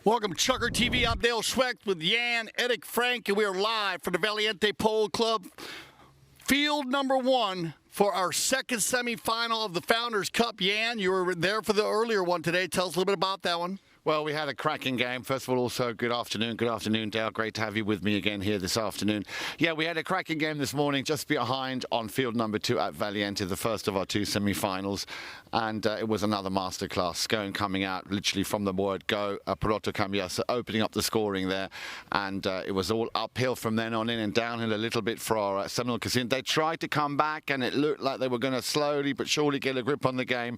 Welcome to ChukkerTV. I'm Dale Schwecht with Jan, Eric, Frank, and we are live from the Valiente Polo Club. Field number 1 for our second semifinal of the Founders Cup. Jan, you were there for the earlier one today. Tell us a little bit about that one. Well, we had a cracking game. First of all, also, good afternoon. Good afternoon, Dale. Great to have you with me again here this afternoon. Yeah, we had a cracking game this morning, just behind on field number 2 at Valiente, the first of our 2 semi-finals. And it was another masterclass. Scone coming out literally from the word go. Peroto Cambiasa opening up the scoring there. And it was all uphill from then on in and downhill a little bit for our Seminole Casino. They tried to come back, and it looked like they were going to slowly but surely get a grip on the game.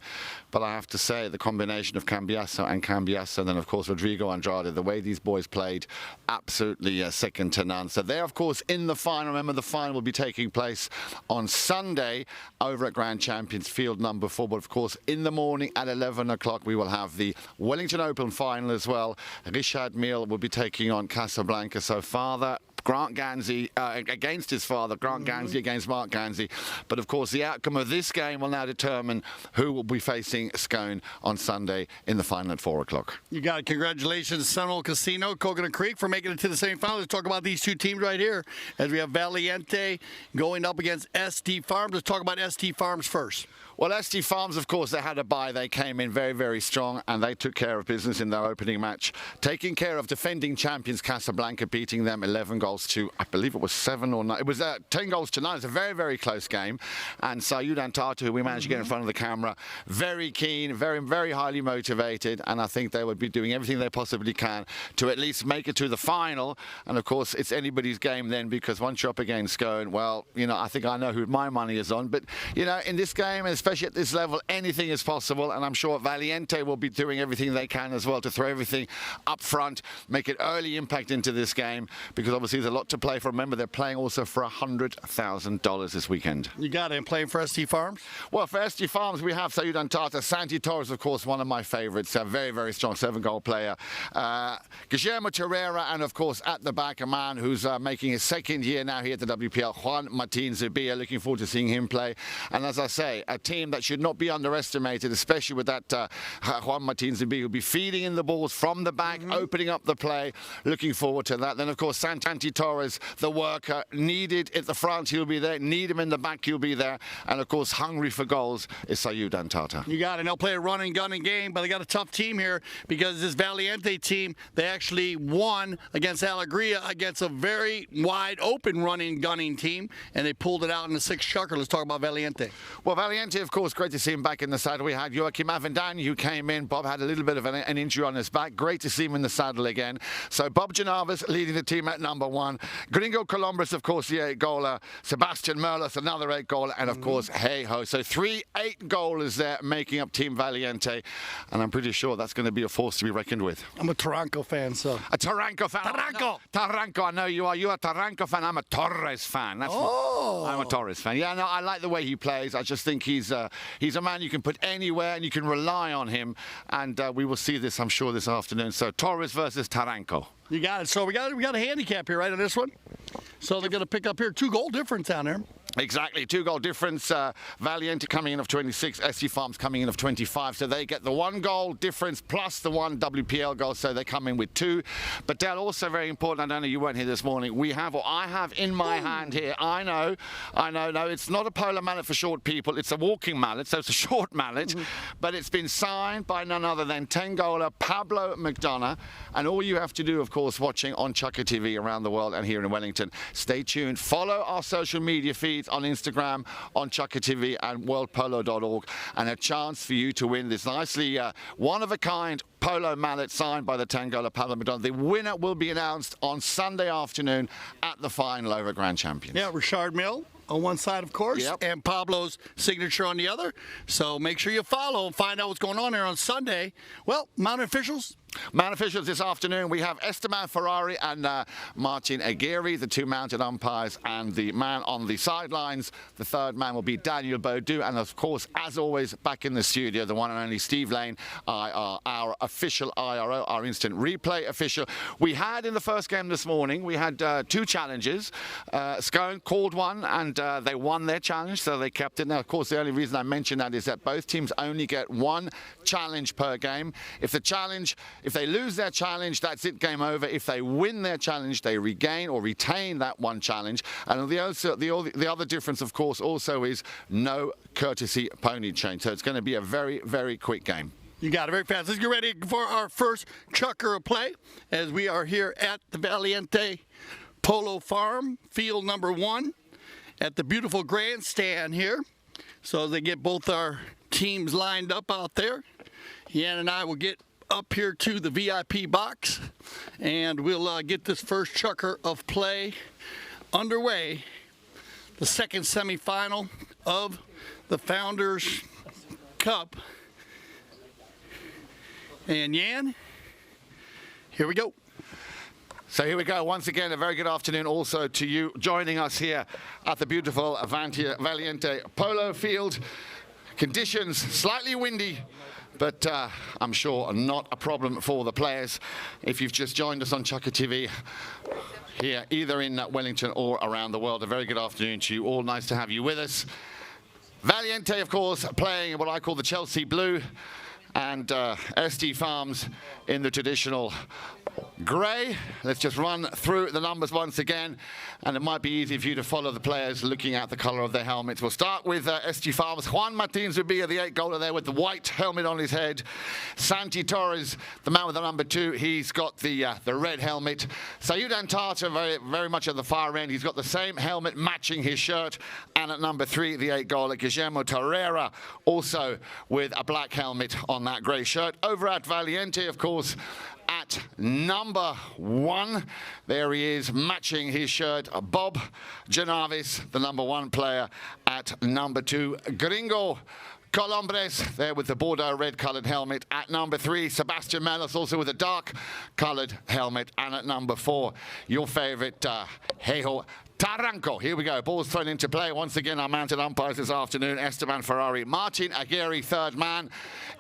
But I have to say, the combination of Cambiasa and then, of course, Rodrigo Andrade, the way these boys played, absolutely second to none. So they're, of course, in the final. Remember, the final will be taking place on Sunday over at Grand Champions field number 4. But, of course, in the morning at 11 o'clock, we will have the Wellington Open final as well. Richard Mille will be taking on Casablanca. So, father Grant Gansey against his father, Grant Gansey against Mark Gansey. But, of course, the outcome of this game will now determine who will be facing Scone on Sunday in the final at 4 o'clock. You got it. Congratulations, Seminole Casino, Coconut Creek, for making it to the semifinals. Let's talk about these 2 teams right here. As we have Valiente going up against SD Farms. Let's talk about SD Farms first. Well, SD Farms, of course, they had a bye. They came in very, very strong, and they took care of business in their opening match, taking care of defending champions Casablanca, beating them 11 goals to, I believe it was 7 or 9. It was 10 goals to 9. It's a very, very close game. And Sayud Antata, who we managed to get in front of the camera, very keen, very, very highly motivated, and I think they would be doing everything they possibly can to at least make it to the final. And, of course, it's anybody's game then, because once you're up against Scone, well, you know, I think I know who my money is on. But, you know, in this game, especially at this level, anything is possible, and I'm sure Valiente will be doing everything they can as well to throw everything up front, make it early impact into this game, because obviously there's a lot to play for. Remember, they're playing also for $100,000 this weekend. You got it. And playing for SD Farms? Well, for SD Farms, we have Sayud Antata. Santi Torres, of course, one of my favorites, a very, very strong 7-goal player. Guillermo Terrera, and, of course, at the back, a man who's making his second year now here at the WPL, Juan Martin Zubia. Looking forward to seeing him play. And as I say, a team that should not be underestimated, especially with that Juan Martin Zubia, who'll be feeding in the balls from the back, opening up the play. Looking forward to that. Then, of course, Santi Torres, the worker, needed at the front, he'll be there. Need him in the back, he'll be there. And, of course, hungry for goals is Sayud Antata. You got it. They'll play a running, gunning game, but they got a tough team here, because this Valiente team, they actually won against Alegria against a very wide open running, gunning team, and they pulled it out in the 6th Chukker. Let's talk about Valiente. Well, Valiente, of course, great to see him back in the saddle. We had Joachim Avendagne, who came in. Bob had a little bit of an injury on his back. Great to see him in the saddle again. So Bob Janavis leading the team at number 1. Gringo Columbus, of course, the 8-goaler. Sebastian Merlos, another 8-goaler. And, of course, Hey-Ho. So 3 8-goalers there making up Team Valiente. And I'm pretty sure that's going to be a force to be reckoned with. I'm a Taranco fan, so. A Taranco fan. Taranco! Taranco, I know you are. You're a Taranco fan. I'm a Torres fan. That's I'm a Torres fan. Yeah, no, I like the way he plays. I just think he's a man you can put anywhere, and you can rely on him. And we will see this, I'm sure, this afternoon. So Torres versus Taranco. You got it. So we got a handicap here, right, on this one? So they're going to pick up here 2-goal difference down there. Exactly, 2-goal difference. Valiente coming in of 26, SD Farms coming in of 25. So they get the 1-goal difference plus the 1 WPL goal. So they come in with 2. But Dale, also very important, I know you weren't here this morning. We have, or I have in my hand here, I know, no, it's not a polo mallet for short people. It's a walking mallet, so it's a short mallet. But it's been signed by none other than 10-goaler Pablo McDonough. And all you have to do, of course, watching on ChukkerTV around the world and here in Wellington, stay tuned. Follow our social media feeds on Instagram, on ChukkerTV and worldpolo.org, and a chance for you to win this nicely one-of-a-kind polo mallet signed by the 10-goaler Pablo McDonough. The winner will be announced on Sunday afternoon at the final over Grand Champions. Yeah, Richard Mille on one side, of course, and Pablo's signature on the other. So make sure you follow and find out what's going on there on Sunday. Well, mounted officials, Man officials this afternoon, we have Esteban Ferrari and Martin Aguirre, the 2 mounted umpires, and the man on the sidelines. The 3rd man will be Daniel Baudou, and of course, as always, back in the studio, the one and only Steve Lane, our official IRO, our instant replay official. We had in the first game this morning, we had 2 challenges. Scone called one, and they won their challenge, so they kept it. Now, of course, the only reason I mention that is that both teams only get 1 challenge per game. If the challenge If they lose their challenge, that's it, game over. If they win their challenge, they regain or retain that one challenge. And the other difference, of course, also is no courtesy pony change. So it's going to be a very, very quick game. You got it very fast. Let's get ready for our first Chukker play as we are here at the Valiente Polo Farm, field number 1 at the beautiful grandstand here. So they get both our teams lined up out there. Yan and I will get up here to the VIP box and we'll get this first Chukker of play underway. The second semifinal of the Founders Cup. And Yan, here we go. So here we go. Once again, a very good afternoon also to you joining us here at the beautiful Valiente Polo Field. Conditions slightly windy, but I'm sure not a problem for the players. If you've just joined us on ChukkerTV here, either in Wellington or around the world, a very good afternoon to you all. Nice to have you with us. Valiente, of course, playing what I call the Chelsea Blue, and SD Farms in the traditional grey. Let's just run through the numbers once again, and it might be easy for you to follow the players looking at the colour of their helmets. We'll start with SD Farms. Juan Martin Zubia, the 8-goaler there with the white helmet on his head. Santi Torres, the man with the number 2, he's got the red helmet. Sayud Antata, very much at the far end. He's got the same helmet matching his shirt. And at number 3, the 8-goaler, Guillermo Torreira, also with a black helmet on that grey shirt. Over at Valiente, of course, at number 1, there he is, matching his shirt, Bob Janavis, the number 1 player. At number 2, Gringo Colombres, there with the Bordeaux red-coloured helmet. At number 3, Sebastian Melos, also with a dark-coloured helmet. And at number 4, your favourite, Hejo Taranco. Here we go. Ball's thrown into play. Once again, our mounted umpires this afternoon, Esteban Ferrari. Martin Aguirre, third man,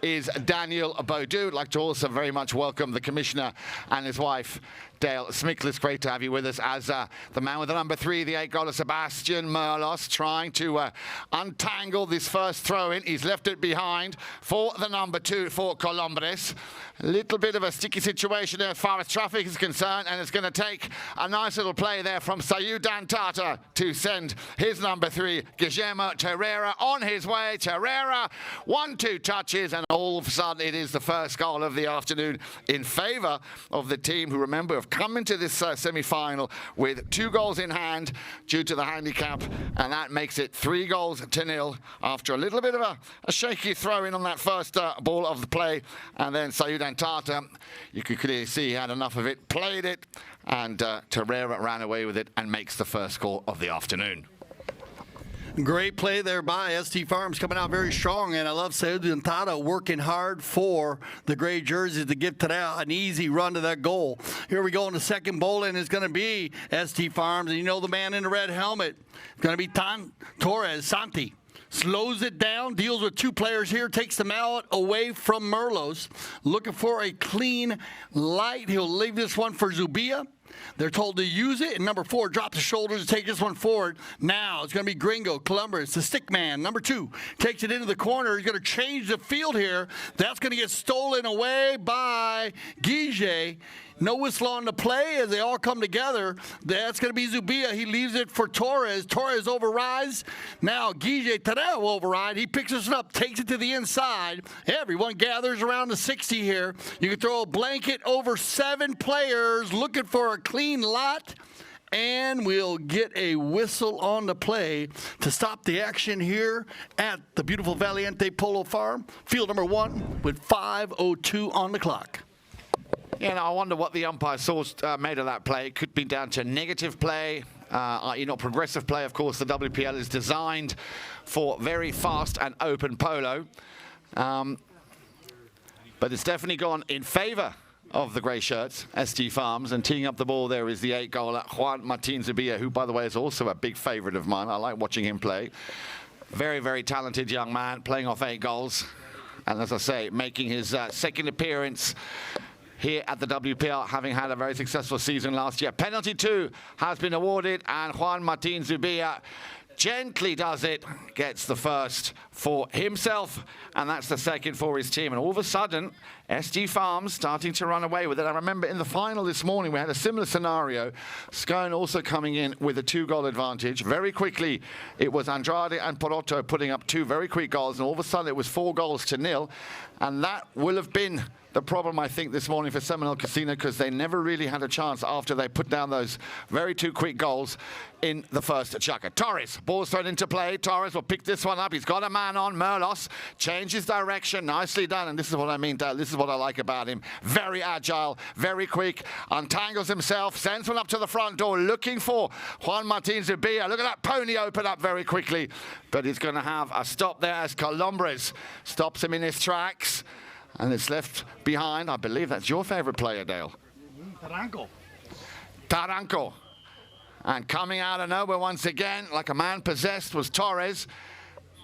is Daniel Baudou. I'd like to also very much welcome the commissioner and his wife, Dale Smickless. Great to have you with us as the man with the number 3, the 8-goaler, Sebastian Merlos, trying to untangle this first throw-in. He's left it behind for the number 2 for Colombres. A little bit of a sticky situation there as far as traffic is concerned, and it's going to take a nice little play there from Sayud Antata to send his number 3, Guillermo Torreira, on his way. Torreira, 1-2 touches, and all of a sudden it is the first goal of the afternoon in favour of the team who, remember, have come into this semi-final with 2 goals in hand due to the handicap, and that makes it 3-0 after a little bit of a shaky throw-in on that first ball of the play. And then Sayud Antata, you could clearly see he had enough of it, played it, and Torreira ran away with it and makes the first goal of the afternoon. Great play there by SD Farms, coming out very strong, and I love Sayud Antata working hard for the gray jerseys to get to that an easy run to that goal. Here we go in the second bowl, and it's going to be SD Farms, and you know the man in the red helmet. It's going to be Torres, Santi. Slows it down, deals with 2 players here, takes the mallet away from Merlos. Looking for a clean light. He'll leave this one for Zubia. They're told to use it, and number 4 drops the shoulders to take this one forward. Now it's going to be Gringo Columbus, the stick man. Number 2 takes it into the corner. He's going to change the field here. That's going to get stolen away by Guige. No whistle on the play as they all come together. That's going to be Zubia. He leaves it for Torres. Torres overrides. Now Guige Terrell will override. He picks this up, takes it to the inside. Everyone gathers around the 60 here. You can throw a blanket over 7 players looking for a clean lot. And we'll get a whistle on the play to stop the action here at the beautiful Valiente Polo Farm. Field number 1 with 5:02 on the clock. Yeah, I wonder what the umpire saw made of that play. It could be down to negative play, i.e. not progressive play. Of course, the WPL is designed for very fast and open polo. But it's definitely gone in favour of the grey shirts, SD Farms, and teeing up the ball there is the 8-goaler, Juan Martin Zubia, who, by the way, is also a big favourite of mine. I like watching him play. Very, very talented young man, playing off 8 goals. And as I say, making his second appearance here at the WPL, having had a very successful season last year. Penalty 2 has been awarded, and Juan Martin Zubia Gently does it, gets the first for himself, and that's the second for his team. And all of a sudden, SD Farms starting to run away with it. I remember in the final this morning, we had a similar scenario. Scone also coming in with a 2-goal advantage. Very quickly, it was Andrade and Porotto putting up 2 very quick goals, and all of a sudden it was 4-0. And that will have been the problem, I think, this morning for Seminole Casino, because they never really had a chance after they put down those very 2 quick goals in the first Chukker. Torres, ball's thrown into play. Torres will pick this one up. He's got a man on. Merlos changes direction. Nicely done. And this is what I mean, Dale. This is what I like about him. Very agile, very quick. Untangles himself, sends one up to the front door, looking for Juan Martin Zubia. Look at that pony open up very quickly. But he's going to have a stop there as Colombres stops him in his tracks. And it's left behind. I believe that's your favorite player, Dale. Taranco. And coming out of nowhere once again, like a man possessed, was Torres.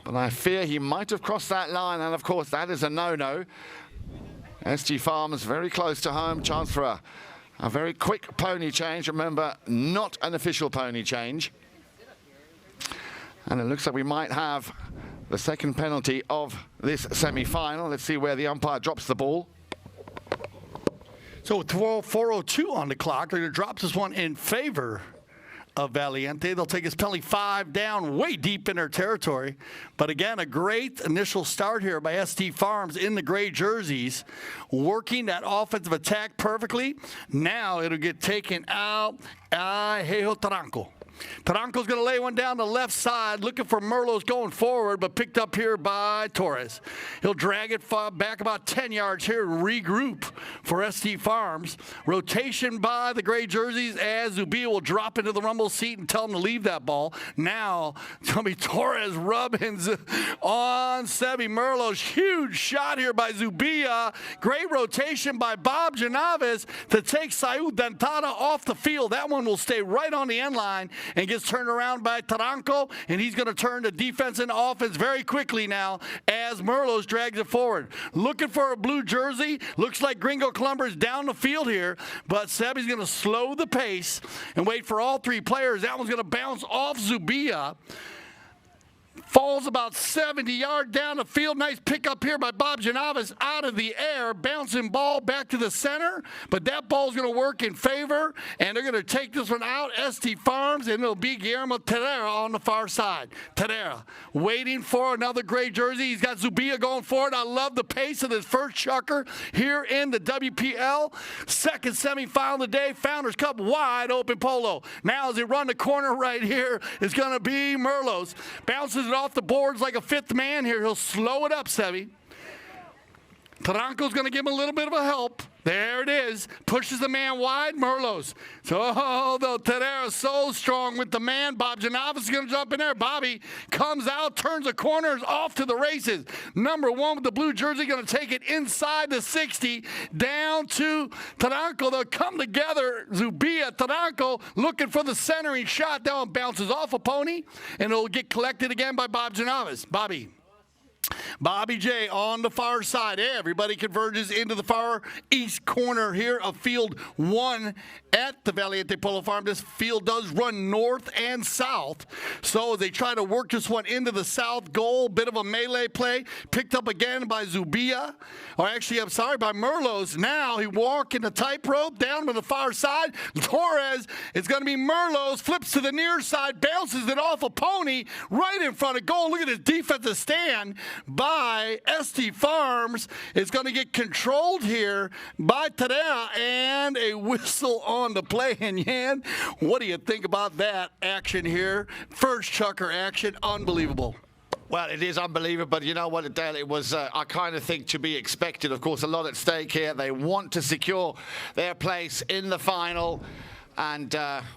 But I fear he might have crossed that line. And, of course, that is a no-no. SG Farms very close to home. Chance for a very quick pony change. Remember, not an official pony change. And it looks like we might have the second penalty of this semi-final. Let's see where the umpire drops the ball. So with 4:02 on the clock, they're going to drop this one in favor of Valiente. They'll take his penalty 5 down, way deep in their territory. But again, a great initial start here by SD Farms in the gray jerseys, working that offensive attack perfectly. Now it'll get taken out. Hejo Taranco. Taranco's going to lay one down the left side, looking for Merlos going forward, but picked up here by Torres. He'll drag it back about 10 yards here, regroup for SD Farms. Rotation by the gray jerseys as Zubia will drop into the rumble seat and tell him to leave that ball. Now, it's going to be Torres rubbing on Sebi Merlos. Huge shot here by Zubia. Great rotation by Bob Janaves to take Saud Dentada off the field. That one will stay right on the end line and gets turned around by Taranco, and he's going to turn to defense and offense very quickly now as Merlos drags it forward. Looking for a blue jersey. Looks like Gringo Columbus down the field here, but Sebi's going to slow the pace and wait for all 3 players. That one's going to bounce off Zubia. Falls about 70 yards down the field. Nice pickup here by Bob Janaves out of the air. Bouncing ball back to the center. But that ball's going to work in favor. And they're going to take this one out. ST Farms. And it'll be Guillermo Terrera on the far side. Terrera waiting for another gray jersey. He's got Zubia going forward. I love the pace of this first Chukker here in the WPL. Second semifinal of the day. Founders Cup wide open polo. Now as they run the corner right here, it's going to be Merlos. Bounces it off the boards like a 5th man here. He'll slow it up, Sebi. Taranco's going to give him a little bit of a help. There it is. Pushes the man wide. Merlos. So, though Terrera's so strong with the man, Bob Janavis is going to jump in there. Bobby comes out, turns the corners, off to the races. Number 1 with the blue jersey going to take it inside the 60, down to Taranco. They'll come together. Zubia, Taranco looking for the centering shot. That one bounces off a pony, and it'll get collected again by Bob Janavis. Bobby J on the far side. Everybody converges into the far east corner here of field 1 at the Valiente Polo Farm. This field does run north and south. So they try to work this one into the south goal. Bit of a melee play. Picked up again by Zubia. Or actually, I'm sorry, by Merlos. Now he walking the tightrope down to the far side. Torres, it's going to be Merlos. Flips to the near side. Bounces it off a pony right in front of goal. Look at his defensive stand by SD Farms. It's going to get controlled here by Terrera, and a whistle on the play. And Yan, what do you think about that action here? First Chukker action, unbelievable. Well, it is unbelievable, but you know what, Dale, it was, I kind of think, to be expected. Of course, a lot at stake here. They want to secure their place in the final, and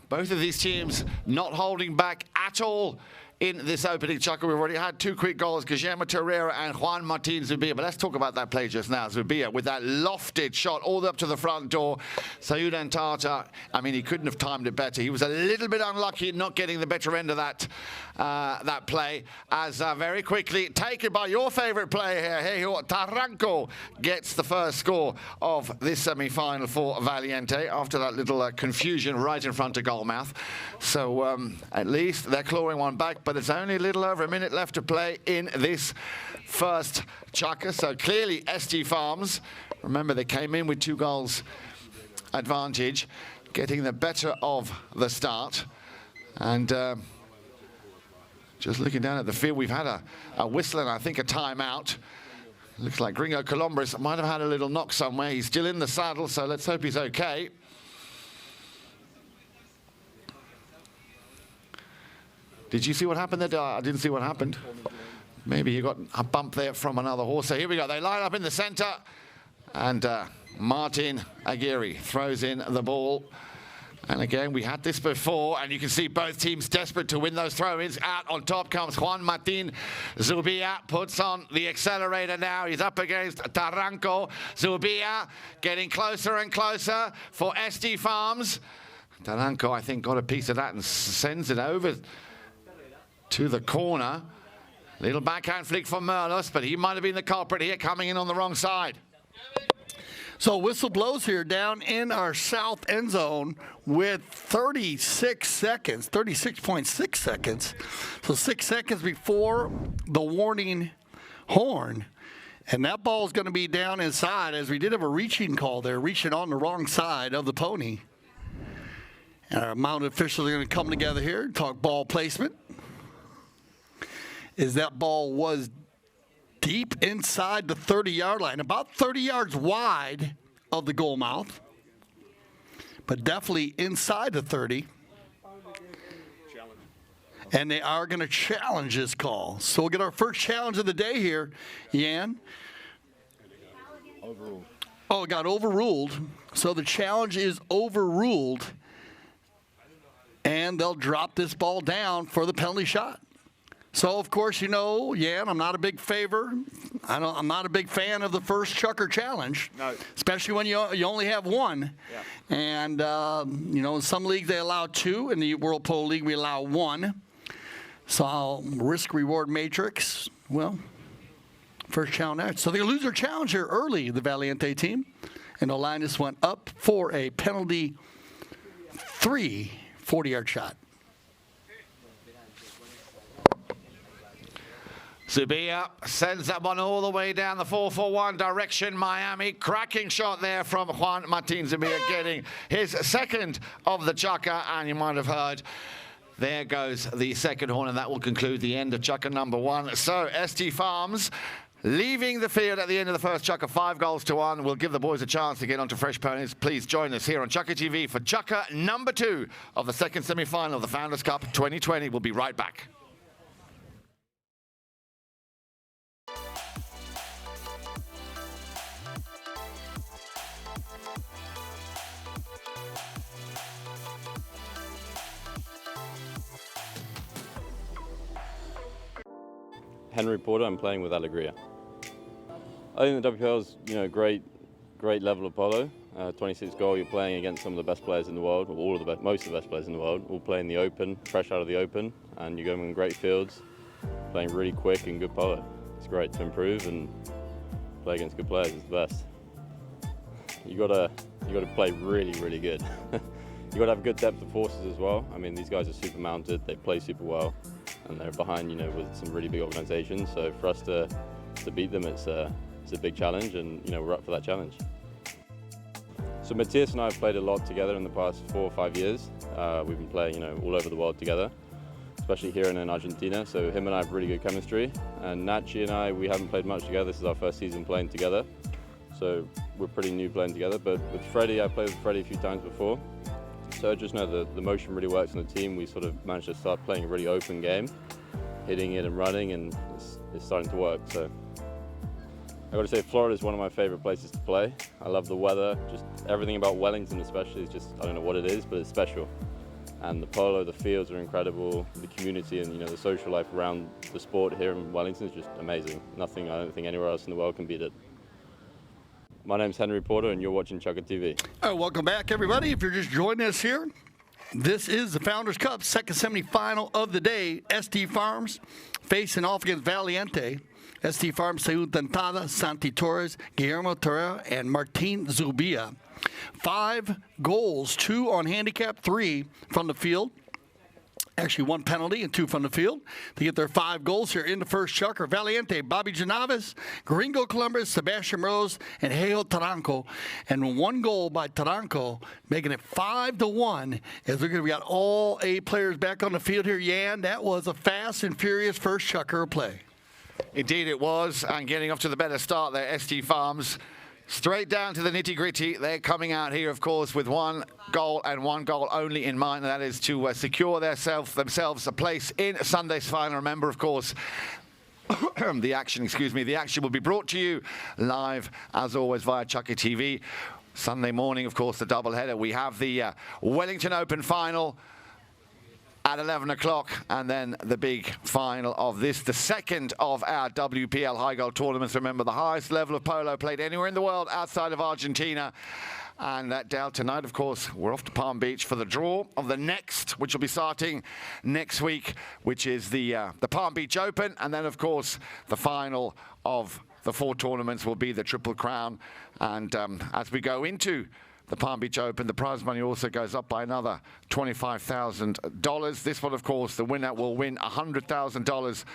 both of these teams not holding back at all in this opening Chukker. We've already had 2 quick goals, Guillermo Terrera and Juan Martin Zubia. But let's talk about that play just now. Zubia with that lofted shot all the way up to the front door. Saud Antata, I mean, he couldn't have timed it better. He was a little bit unlucky not getting the better end of that play, as very quickly taken by your favorite player here, Taranco, gets the first score of this semi-final for Valiente after that little confusion right in front of goalmouth. So at least they're clawing one back. But but it's only a little over a minute left to play in this first Chukker. So clearly ST Farms, remember they came in with 2 goals advantage, getting the better of the start. And just looking down at the field, we've had a whistle and I think a timeout. Looks like Gringo Columbus might have had a little knock somewhere. He's still in the saddle, so let's hope he's okay. Did you see what happened there? I didn't see what happened. Maybe you got a bump there from another horse. So here we go. They line up in the center. And Martin Aguirre throws in the ball. And again, we had this before, and you can see both teams desperate to win those throw-ins. Out on top comes Juan Martin Zubia, puts on the accelerator now. He's up against Taranco. Zubia getting closer and closer for ST Farms. Taranco, I think, got a piece of that and sends it over to the corner. Little backhand flick for Merlos, but he might have been the culprit here, coming in on the wrong side. So whistle blows here down in our south end zone with 36 seconds, 36.6 seconds. So 6 seconds before the warning horn. And that ball is going to be down inside, as we did have a reaching call there, reaching on the wrong side of the pony. And our mounted officials are going to come together here and talk ball placement. Is that ball was deep inside the 30-yard line, about 30 yards wide of the goal mouth, but definitely inside the 30. And they are going to challenge this call. So we'll get our first challenge of the day here, Jan. Overruled. Oh, it got overruled. So the challenge is overruled, and they'll drop this ball down for the penalty shot. So, of course, you know, Jan, I'm not a big I'm not a big fan of the first Chukker challenge, no. Especially when you only have one. Yeah. And, you know, in some leagues they allow 2. In the World Polo League, we allow 1. So, risk-reward matrix, well, first challenge. So, they lose their challenge here early, the Valiente team. And the line just went up for a penalty 3 40-yard shot. Zubia sends that one all the way down the 4-4-1 direction, Miami. Cracking shot there from Juan Martin Zubia, getting his second of the Chukker. And you might have heard, there goes the second horn, and that will conclude the end of Chukker number 1. So ST Farms leaving the field at the end of the first Chukker, 5-1. We'll give the boys a chance to get onto fresh ponies. Please join us here on ChukkerTV for Chukker number 2 of the second semi-final of the Founders Cup 2020. We'll be right back. Henry Porter, I'm playing with Alegria. I think the WPL is, you know, great level of polo. 26 goal, you're playing against some of the best players in the world, or most of the best players in the world, all playing the open, fresh out of the open, and you're going in great fields, playing really quick and good polo. It's great to improve and play against good players. It's the best. You gotta play really, really good. You gotta have good depth of forces as well. I mean, these guys are super mounted, they play super well, and they're behind, you know, with some really big organizations. So for us to beat them, it's a big challenge, and you know, we're up for that challenge. So Matthias and I have played a lot together in the past 4 or 5 years. We've been playing, you know, all over the world together, especially here and in Argentina. So him and I have really good chemistry. And Nachi and I, we haven't played much together. This is our first season playing together. So we're pretty new playing together. But with Freddie, I played with Freddie a few times before. So I just know the motion really works on the team. We sort of managed to start playing a really open game, hitting it and running, and it's starting to work. So I got to say, Florida is one of my favorite places to play. I love the weather, just everything about Wellington especially is just, I don't know what it is, but it's special. And the polo, the fields are incredible. The community and, you know, the social life around the sport here in Wellington is just amazing. I don't think anywhere else in the world can beat it. My name's Henry Porter, and you're watching ChukkerTV. All right, welcome back, everybody. If you're just joining us here, this is the Founders Cup, second semifinal of the day. ST Farms facing off against Valiente. ST Farms, Saúl Dentada, Santi Torres, Guillermo Torre, and Martin Zubia. 5 goals, 2 on handicap, 3 from the field. Actually, 1 penalty and 2 from the field to get their 5 goals here in the first Chukker. Valiente, Bobby Janavis, Gringo Columbus, Sebastian Rose, and Heo Taranco. And 1 goal by Taranco, making it 5-1. As we got all 8 players back on the field here. Yan, that was a fast and furious first Chukker play. Indeed it was, and getting off to the better start there, ST Farms. Straight down to the nitty-gritty. They're coming out here, of course, with 1 goal and 1 goal only in mind, and that is to secure themselves a place in Sunday's final. Remember, of course, the action will be brought to you live, as always, via ChukkerTV. Sunday morning, of course, the doubleheader. We have the Wellington Open final at 11 o'clock, and then the big final of this, the second of our WPL high goal tournaments. Remember, the highest level of polo played anywhere in the world outside of Argentina. And Dale, tonight, of course, we're off to Palm Beach for the draw of the next, which will be starting next week, which is the Palm Beach Open. And then, of course, the final of the 4 tournaments will be the Triple Crown. And as we go into the Palm Beach Open, the prize money also goes up by another $25,000. This one, of course, the winner will win $100,000.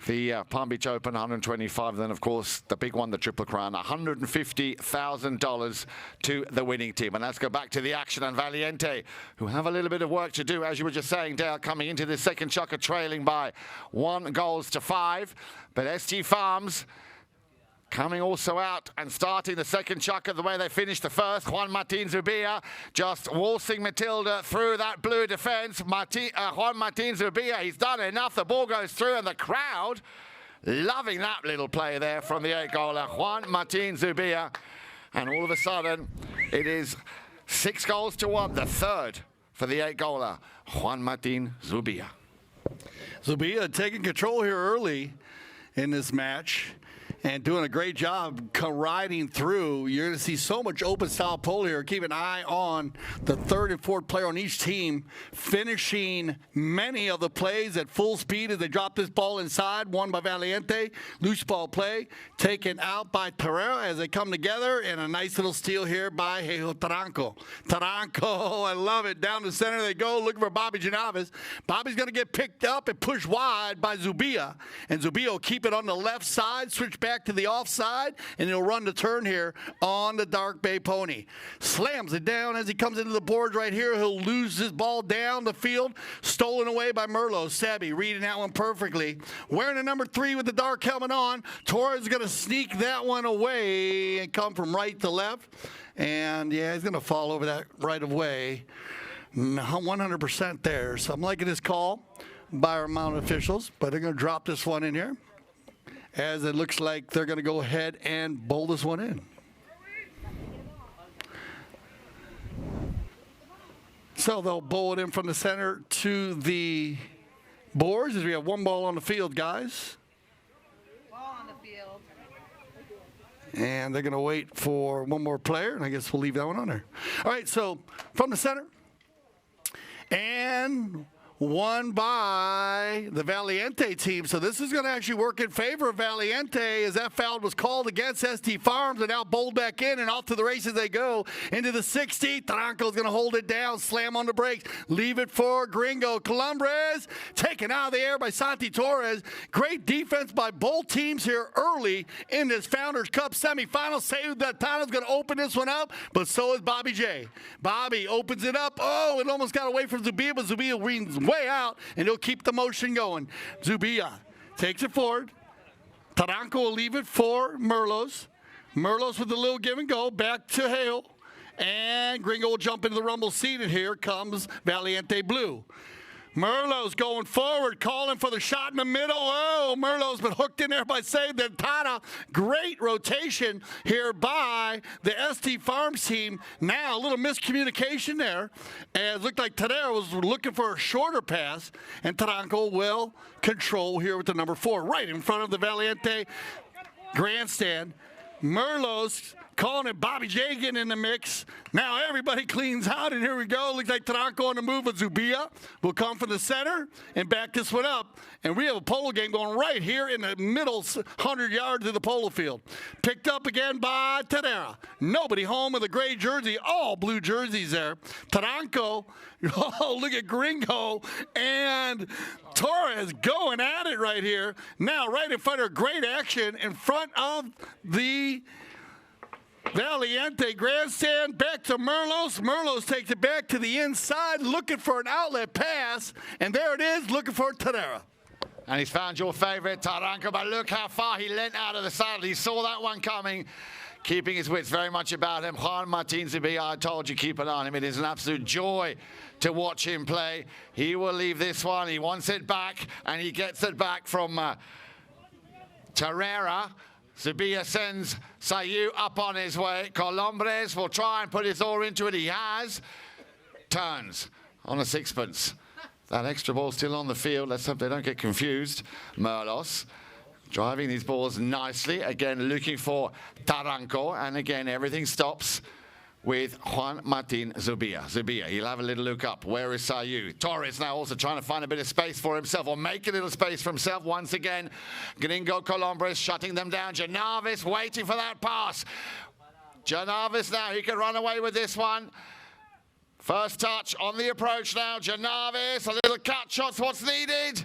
The Palm Beach Open, $125,000. Then, of course, the big one, the Triple Crown, $150,000 to the winning team. And let's go back to the action. And Valiente, who have a little bit of work to do, as you were just saying, Dale, coming into this second Chukker, trailing by 1-5. But ST Farms coming also out and starting the second Chukker the way they finished the first. Juan Martin Zubia just waltzing Matilda through that blue defense. Juan Martin Zubia, he's done enough. The ball goes through, and the crowd loving that little play there from the 8-goaler, Juan Martin Zubia. And all of a sudden, it is 6-1, the third for the 8-goaler, Juan Martin Zubia. Zubia taking control here early in this match and doing a great job riding through. You're going to see so much open style pole here. Keep an eye on the 3rd and 4th player on each team, finishing many of the plays at full speed as they drop this ball inside. Won by Valiente. Loose ball play taken out by Terrera as they come together, and a nice little steal here by Heo Taranco. Taranco, I love it. Down the center they go, looking for Bobby Janavis. Bobby's going to get picked up and pushed wide by Zubia, and Zubia will keep it on the left side, switch back to the offside, and he'll run the turn here on the Dark Bay Pony. Slams it down as he comes into the boards right here. He'll lose his ball down the field. Stolen away by Merlo. Sebi reading that one perfectly. Wearing the number 3 with the dark helmet on. Torres is going to sneak that one away and come from right to left. And, yeah, he's going to fall over that right of way. 100% there. So I'm liking this call by our mounted officials, but they're going to drop this one in here, as it looks like they're going to go ahead and bowl this one in. So they'll bowl it in from the center to the boards as we have 1 ball on the field, guys. Ball on the field. And they're going to wait for 1 more player, and I guess we'll leave that one on there. All right, so from the center. And won by the Valiente team. So this is going to actually work in favor of Valiente, as that foul was called against ST Farms, and now bowled back in, and off to the races they go into the 60. Taranco's going to hold it down, slam on the brakes, leave it for Gringo Columbres, taken out of the air by Santi Torres. Great defense by both teams here early in this Founders Cup semifinal. Tana's going to open this one up, but so is Bobby J. Bobby opens it up. Oh, it almost got away from Zubia, but Zubia reads way out, and he'll keep the motion going. Zubia takes it forward. Taranco will leave it for Merlos. Merlos with a little give and go back to Hale, and Gringo will jump into the rumble seat, and here comes Valiente Blue. Merlos going forward, calling for the shot in the middle. Oh, Merlos been hooked in there by Save the Tana. Great rotation here by the ST Farms team. Now, a little miscommunication there. And it looked like Terrera was looking for a shorter pass, and Taranco will control here with the number 4, right in front of the Valiente grandstand. Merlos calling it Bobby J getting in the mix. Now everybody cleans out, and here we go. Looks like Taranko on the move with Zubia. Will come from the center and back this one up. And we have a polo game going right here in the middle 100 yards of the polo field. Picked up again by Terera. Nobody home with a gray jersey. All blue jerseys there. Taranko. Oh, look at Gringo and Torres going at it right here. Now right in front of great action in front of the Valiente grandstand. Back to Merlos. Merlos takes it back to the inside looking for an outlet pass. And there it is, looking for Terera. And he's found your favorite, Taranko, but look how far he leant out of the saddle. He saw that one coming. Keeping his wits very much about him. Juan Martin Zubia, I told you, keep an eye on him. It is an absolute joy to watch him play. He will leave this one. He wants it back, and he gets it back from Terera. Zubia sends Sayu up on his way. Colombres will try and put his oar into it. He has. Turns on a sixpence. That extra ball still on the field. Let's hope they don't get confused. Merlos. Driving these balls nicely. Again, looking for Taranko. And again, everything stops with Juan Martin Zubia. Zubia, he'll have a little look up. Where is Sayu? Torres now also trying to find a bit of space for himself, or make a little space for himself once again. Gringo Colombres shutting them down. Janavis waiting for that pass. Janavis now, he can run away with this one. First touch on the approach now. Janavis, a little cut shot's what's needed.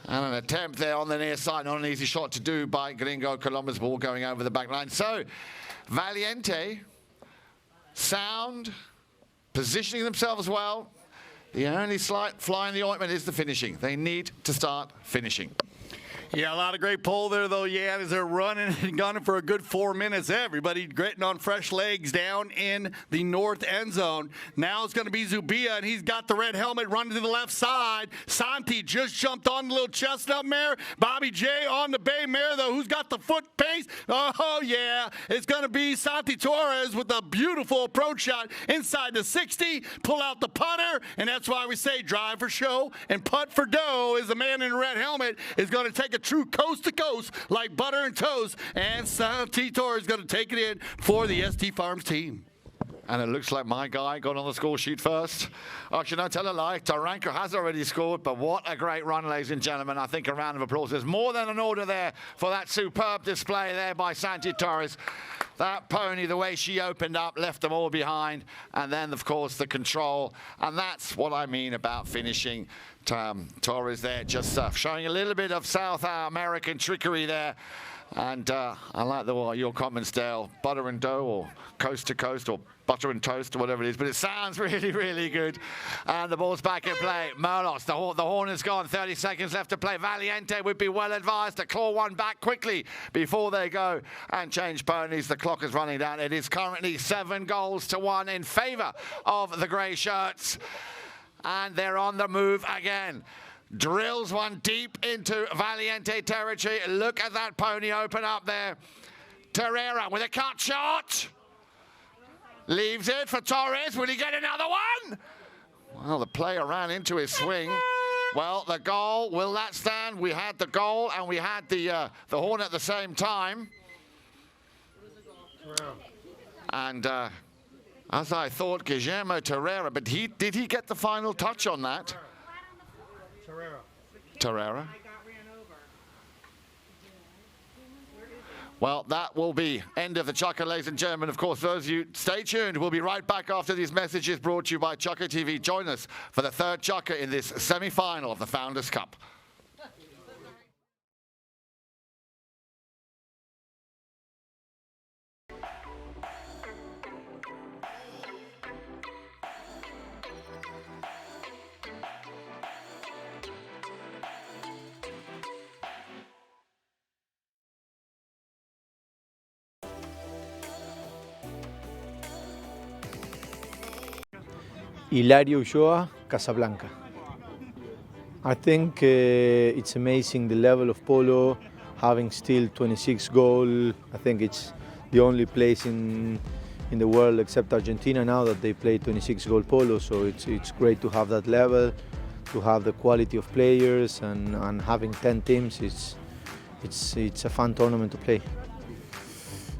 And an attempt there on the near side. Not an easy shot to do by Gringo Colombres. Ball going over the back line. So, Valiente, sound, positioning themselves well. The only slight fly in the ointment is the finishing. They need to start finishing. Yeah, a lot of great pull there, though, yeah, as they're running and gunning for a good 4 minutes. Everybody gritting on fresh legs down in the north end zone. Now it's going to be Zubia, and he's got the red helmet running to the left side. Santi just jumped on the little chestnut mare. Bobby J on the bay mare, though, who's got the foot pace. Oh, yeah, it's going to be Santi Torres with a beautiful approach shot inside the 60. Pull out the putter, and that's why we say drive for show and putt for dough, as the man in the red helmet is going to take a true coast to coast like butter and toast, and Santi Torres is going to take it in for the ST Farms team. And it looks like my guy got on the score sheet first. Actually, no, tell a lie. Taranko has already scored, but what a great run, ladies and gentlemen. I think a round of applause. There's more than an order there for that superb display there by Santi Torres. That pony, the way she opened up, left them all behind. And then, of course, the control. And that's what I mean about finishing. Torres there just showing a little bit of South American trickery there. And I like your comments, Dale. Butter and dough, or coast to coast, or butter and toast, or whatever it is. But it sounds really, really good. And the ball's back in play. Merlos, the horn is gone. 30 seconds left to play. Valiente would be well advised to claw one back quickly before they go and change ponies. The clock is running down. It is currently 7-1 in favor of the grey shirts. And they're on the move again. Drills one deep into Valiente territory. Look at that pony open up there. Terera with a cut shot. Leaves it for Torres. Will he get another one? Well, the player ran into his swing. Well, the goal, will that stand? We had the goal and we had the horn at the same time. And as I thought, Guillermo Terera, but did he get the final touch on that? Terera. Well, that will be end of the Chukker, ladies and gentlemen. Of course, those of you, stay tuned. We'll be right back after these messages brought to you by ChukkerTV. Join us for the third Chukker in this semi-final of the Founders Cup. Hilario Ulloa, Casablanca. I think it's amazing the level of polo, having still 26 goals. I think it's the only place in the world except Argentina now that they play 26 goal polo, so it's great to have that level, to have the quality of players, and having 10 teams, it's a fun tournament to play.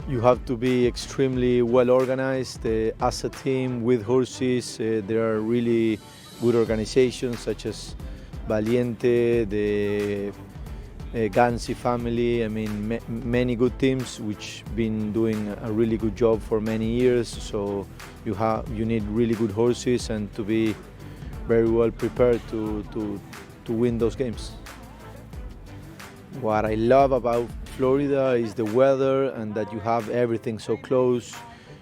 You have to be extremely well organized as a team with horses. There are really good organizations such as Valiente, the Gansi family. I mean, many good teams which been doing a really good job for many years. So you need really good horses and to be very well prepared to win those games. What I love about Florida is the weather and that you have everything so close.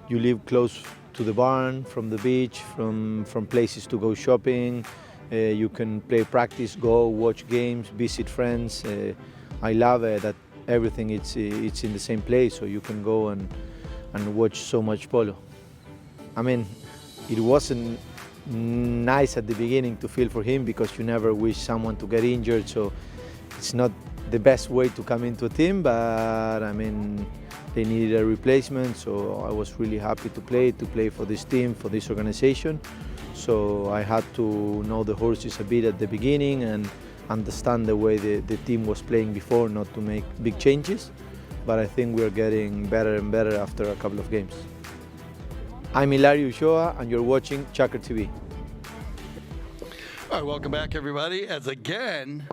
You live close to the barn, from the beach, from places to go shopping. You can play practice, go watch games, visit friends. I love that everything it's in the same place, so you can go and watch so much polo. I mean, it wasn't nice at the beginning to feel for him because you never wish someone to get injured, so it's not the best way to come into a team, but I mean, they needed a replacement, so I was really happy to play for this team, for this organization. So I had to know the horses a bit at the beginning and understand the way the team was playing before, not to make big changes, but I think we're getting better and better after a couple of games. I'm Hilario Ulloa and you're watching ChukkerTV. All right, welcome back, everybody. As again,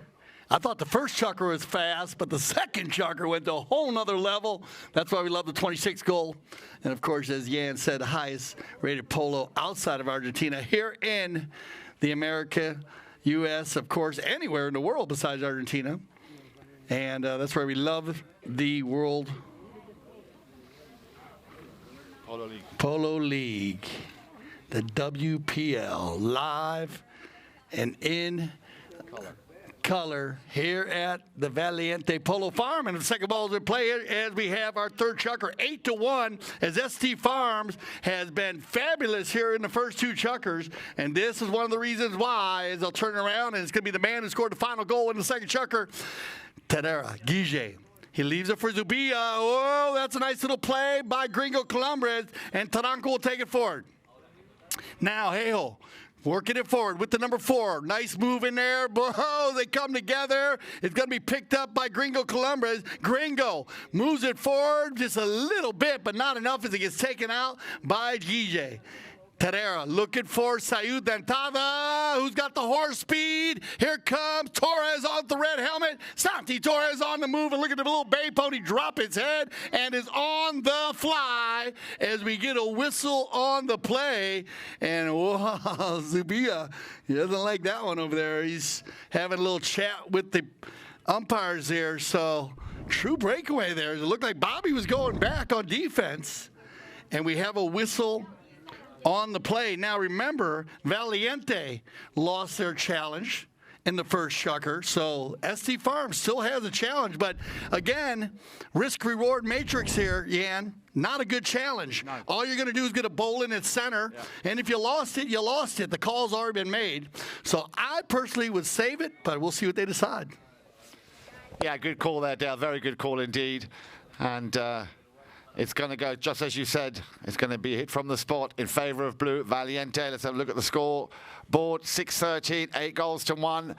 I thought the first Chukker was fast, but the second Chukker went to a whole nother level. That's why we love the 26 goal. And, of course, as Jan said, the highest rated polo outside of Argentina here in the America, U.S., of course, anywhere in the world besides Argentina. And that's where we love the World Polo League, the WPL, live and in color here at the Valiente Polo Farm. And the second ball is in play as we have our third Chukker 8-1, as ST Farms has been fabulous here in the first two Chukkers. And this is one of the reasons why, as they'll turn around, and it's going to be the man who scored the final goal in the second Chukker, Tadera Guille. He leaves it for Zubia. Oh, that's a nice little play by Gringo Columbres, and Taranco will take it forward. Now, Hejo working it forward with the number 4. Nice move in there. Whoa, they come together. It's going to be picked up by Gringo Columbres. Gringo moves it forward just a little bit, but not enough as it gets taken out by Guille. Terrera looking for Sayud Dentada, who's got the horse speed. Here comes Torres on the red helmet. Santi Torres on the move, and look at the little bay pony drop its head and is on the fly as we get a whistle on the play. And wow, Zubia, he doesn't like that one over there. He's having a little chat with the umpires there. So true breakaway there. It looked like Bobby was going back on defense. And we have a whistle on the play. Now remember, Valiente lost their challenge in the first Chukker, so ST Farms still has a challenge. But again, risk-reward matrix here, Jan. Not a good challenge. No. All you're going to do is get a bowl in its center, and if you lost it, you lost it. The call's already been made. So I personally would save it, but we'll see what they decide. Yeah, good call there, Dale. Very good call indeed. And it's going to go, just as you said, it's going to be hit from the spot in favor of blue. Valiente, let's have a look at the score board. 6-13, 8-1.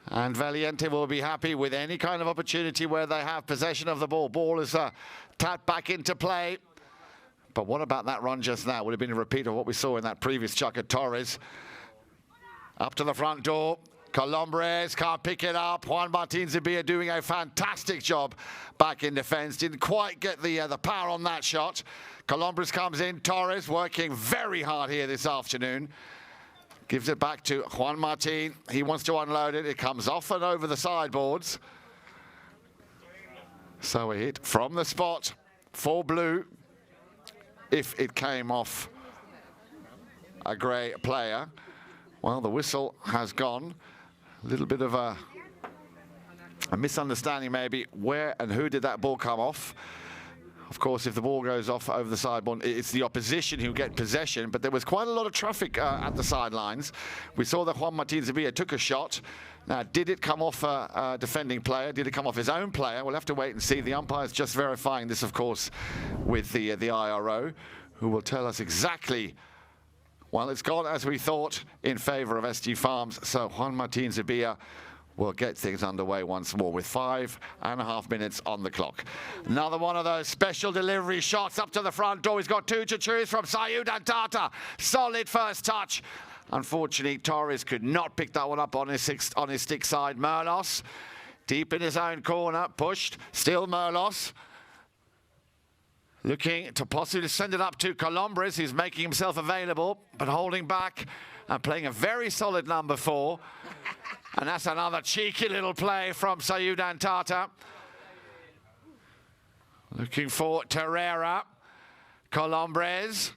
And Valiente will be happy with any kind of opportunity where they have possession of the ball. Ball is tapped back into play. But what about that run just now? Would have been a repeat of what we saw in that previous Chukker. Torres up to the front door. Columbres can't pick it up. Juan Martin Zubia doing a fantastic job back in defense. Didn't quite get the power on that shot. Columbres comes in. Torres working very hard here this afternoon. Gives it back to Juan Martin. He wants to unload it. It comes off and over the sideboards. So a hit from the spot for blue. If it came off a grey player. Well, the whistle has gone. A little bit of a misunderstanding maybe. Where and who did that ball come off? Of course, if the ball goes off over the sideboard, it's the opposition who get possession, but there was quite a lot of traffic at the sidelines. We saw that Juan Martin Zubia took a shot. Now, did it come off a defending player? Did it come off his own player? We'll have to wait and see. The umpire's just verifying this, of course, with the IRO, who will tell us exactly. Well, it's gone as we thought in favor of SG Farms. So Juan Martin Zubia will get things underway once more with 5.5 minutes on the clock. Another one of those special delivery shots up to the front door. He's got two to choose from. Sayud and Tata. Solid first touch. Unfortunately, Torres could not pick that one up on his stick side. Merlos, deep in his own corner, pushed. Still Merlos. Looking to possibly send it up to Colombres, who's making himself available, but holding back and playing a very solid number 4. And that's another cheeky little play from Sayud and Tata. Looking for Terrera. Colombres.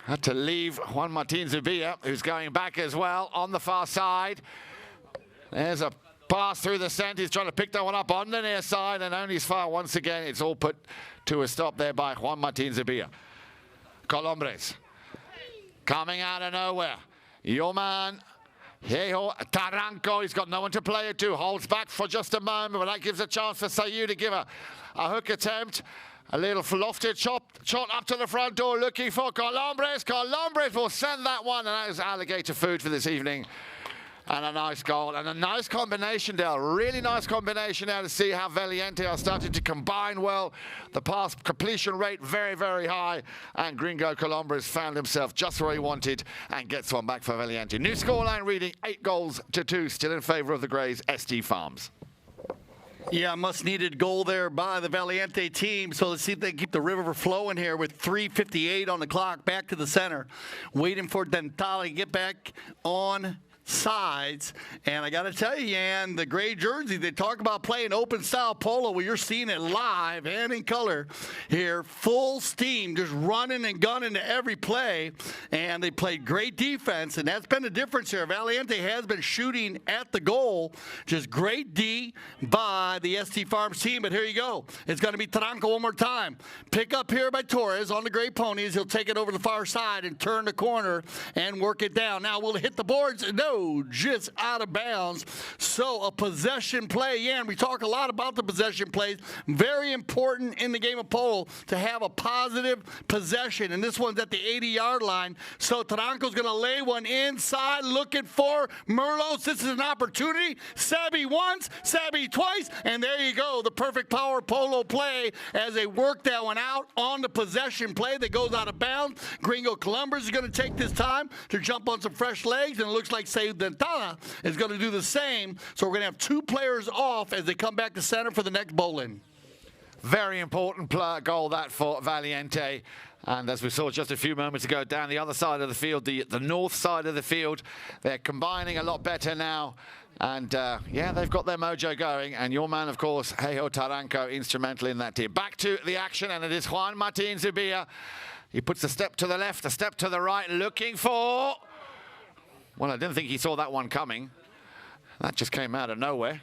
Had to leave Juan Martin Zubia, who's going back as well on the far side. There's a pass through the centre. He's trying to pick that one up on the near side, and only as far once again. It's all put to a stop there by Juan Martin Zubia. Colombres coming out of nowhere. Your man, Taranco, he's got no one to play it to. Holds back for just a moment, but that gives a chance for Sayud to give a hook attempt. A little lofted shot up to the front door, looking for Colombres. Colombres will send that one, and that is alligator food for this evening. And a nice goal, and a nice combination, Dale. Really nice combination now to see how Valiente are starting to combine well. The pass completion rate very, very high, and Gringo Colombres found himself just where he wanted and gets one back for Valiente. New scoreline reading 8-2, still in favour of the Greys, SD Farms. Yeah, much-needed goal there by the Valiente team. So let's see if they can keep the river flowing here with 3:58 on the clock. Back to the center, waiting for Dental to get back on sides. And I got to tell you, Jan, the gray jersey, they talk about playing open style polo. Well, you're seeing it live and in color here. Full steam, just running and gunning to every play. And they played great defense, and that's been the difference here. Valiente has been shooting at the goal. Just great D by the ST Farms team. But here you go. It's going to be Taranco one more time. Pick up here by Torres on the gray ponies. He'll take it over the far side and turn the corner and work it down. Now, will it hit the boards? No. Just out of bounds. So a possession play. Yeah, and we talk a lot about the possession plays. Very important in the game of polo to have a positive possession. And this one's at the 80-yard line. So Taranco's going to lay one inside, looking for Merlos. This is an opportunity. Sabi once, Sabi twice, and there you go. The perfect power polo play as they work that one out on the possession play that goes out of bounds. Gringo Colombres is going to take this time to jump on some fresh legs, and it looks like Dentada is going to do the same. So we're going to have 2 players off as they come back to center for the next bowl-in. Very important goal that for Valiente. And as we saw just a few moments ago, down the other side of the field, the north side of the field, they're combining a lot better now. And, yeah, they've got their mojo going. And your man, of course, Hejo Taranco, instrumental in that team. Back to the action, and it is Juan Martin Zubia. He puts a step to the left, a step to the right, looking for... Well, I didn't think he saw that one coming. That just came out of nowhere.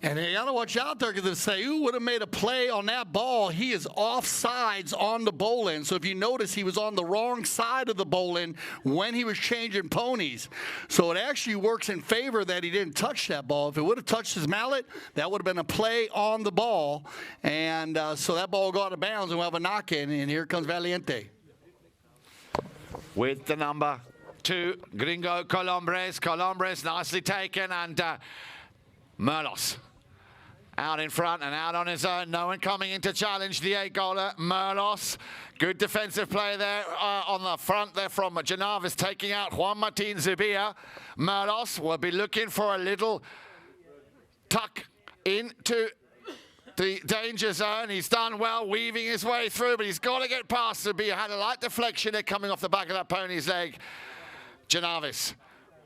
And you got to watch out there because if Sayud would have made a play on that ball, he is offsides on the bowl-in. So if you notice, he was on the wrong side of the bowl-in when he was changing ponies. So it actually works in favor that he didn't touch that ball. If it would have touched his mallet, that would have been a play on the ball. And so that ball will go out of bounds and we'll have a knock-in. And here comes Valiente. With the number 2, Gringo Colombres. Colombres nicely taken, and Merlos out in front and out on his own. No one coming in to challenge the 8-goaler. Merlos, good defensive play there on the front there from Janavis, taking out Juan Martin Zubia. Merlos will be looking for a little tuck into the danger zone. He's done well weaving his way through, but he's got to get past Zubia. Had a light deflection there coming off the back of that pony's leg. Janavis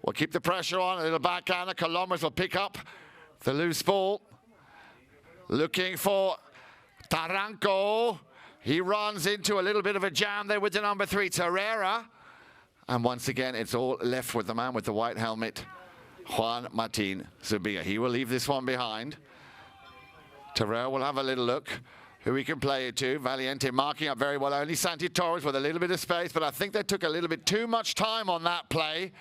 will keep the pressure on. A little backhander. Colombres will pick up the loose ball. Looking for Taranco. He runs into a little bit of a jam there with the number 3, Terrera. And once again, it's all left with the man with the white helmet, Juan Martin Zubia. He will leave this one behind. Terrera will have a little look who he can play it to. Valiente marking up very well. Only Santi Torres with a little bit of space, but I think they took a little bit too much time on that play.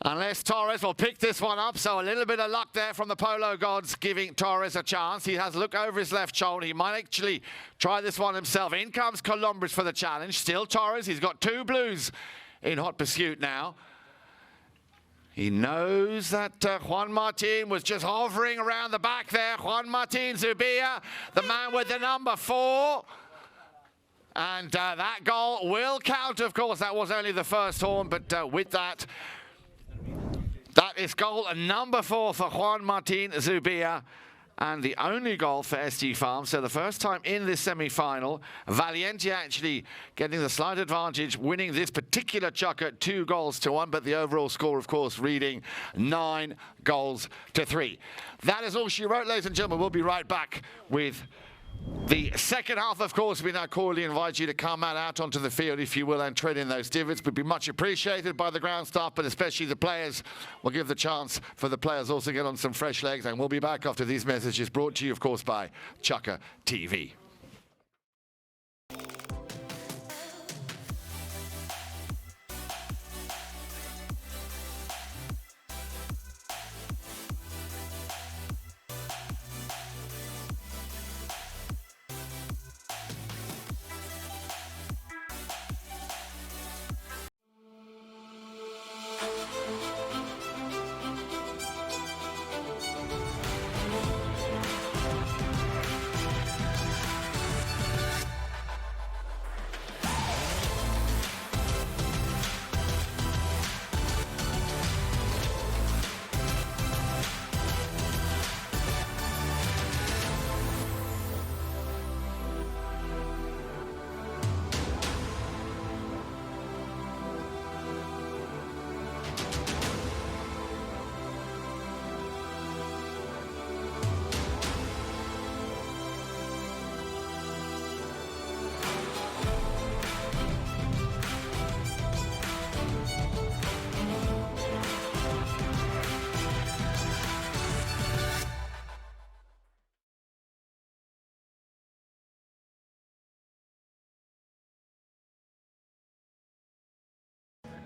Unless Torres will pick this one up, so a little bit of luck there from the polo gods, giving Torres a chance. He has a look over his left shoulder. He might actually try this one himself. In comes Colombres for the challenge. Still Torres. He's got 2 blues in hot pursuit now. He knows that Juan Martin was just hovering around the back there. Juan Martin Zubia, the man with the number 4. And that goal will count, of course. That was only the first horn, but with that, that is goal number 4 for Juan Martin Zubia. And the only goal for SG Farm. So the first time in this semi-final, Valiente actually getting the slight advantage, winning this particular Chukker 2-1, but the overall score, of course, reading 9-3. That is all she wrote, ladies and gentlemen. We'll be right back with the second half. Of course, we now cordially invite you to come out onto the field, if you will, and tread in those divots. Would be much appreciated by the ground staff, but especially the players. We'll give the chance for the players also to get on some fresh legs, and we'll be back after these messages brought to you, of course, by ChukkerTV.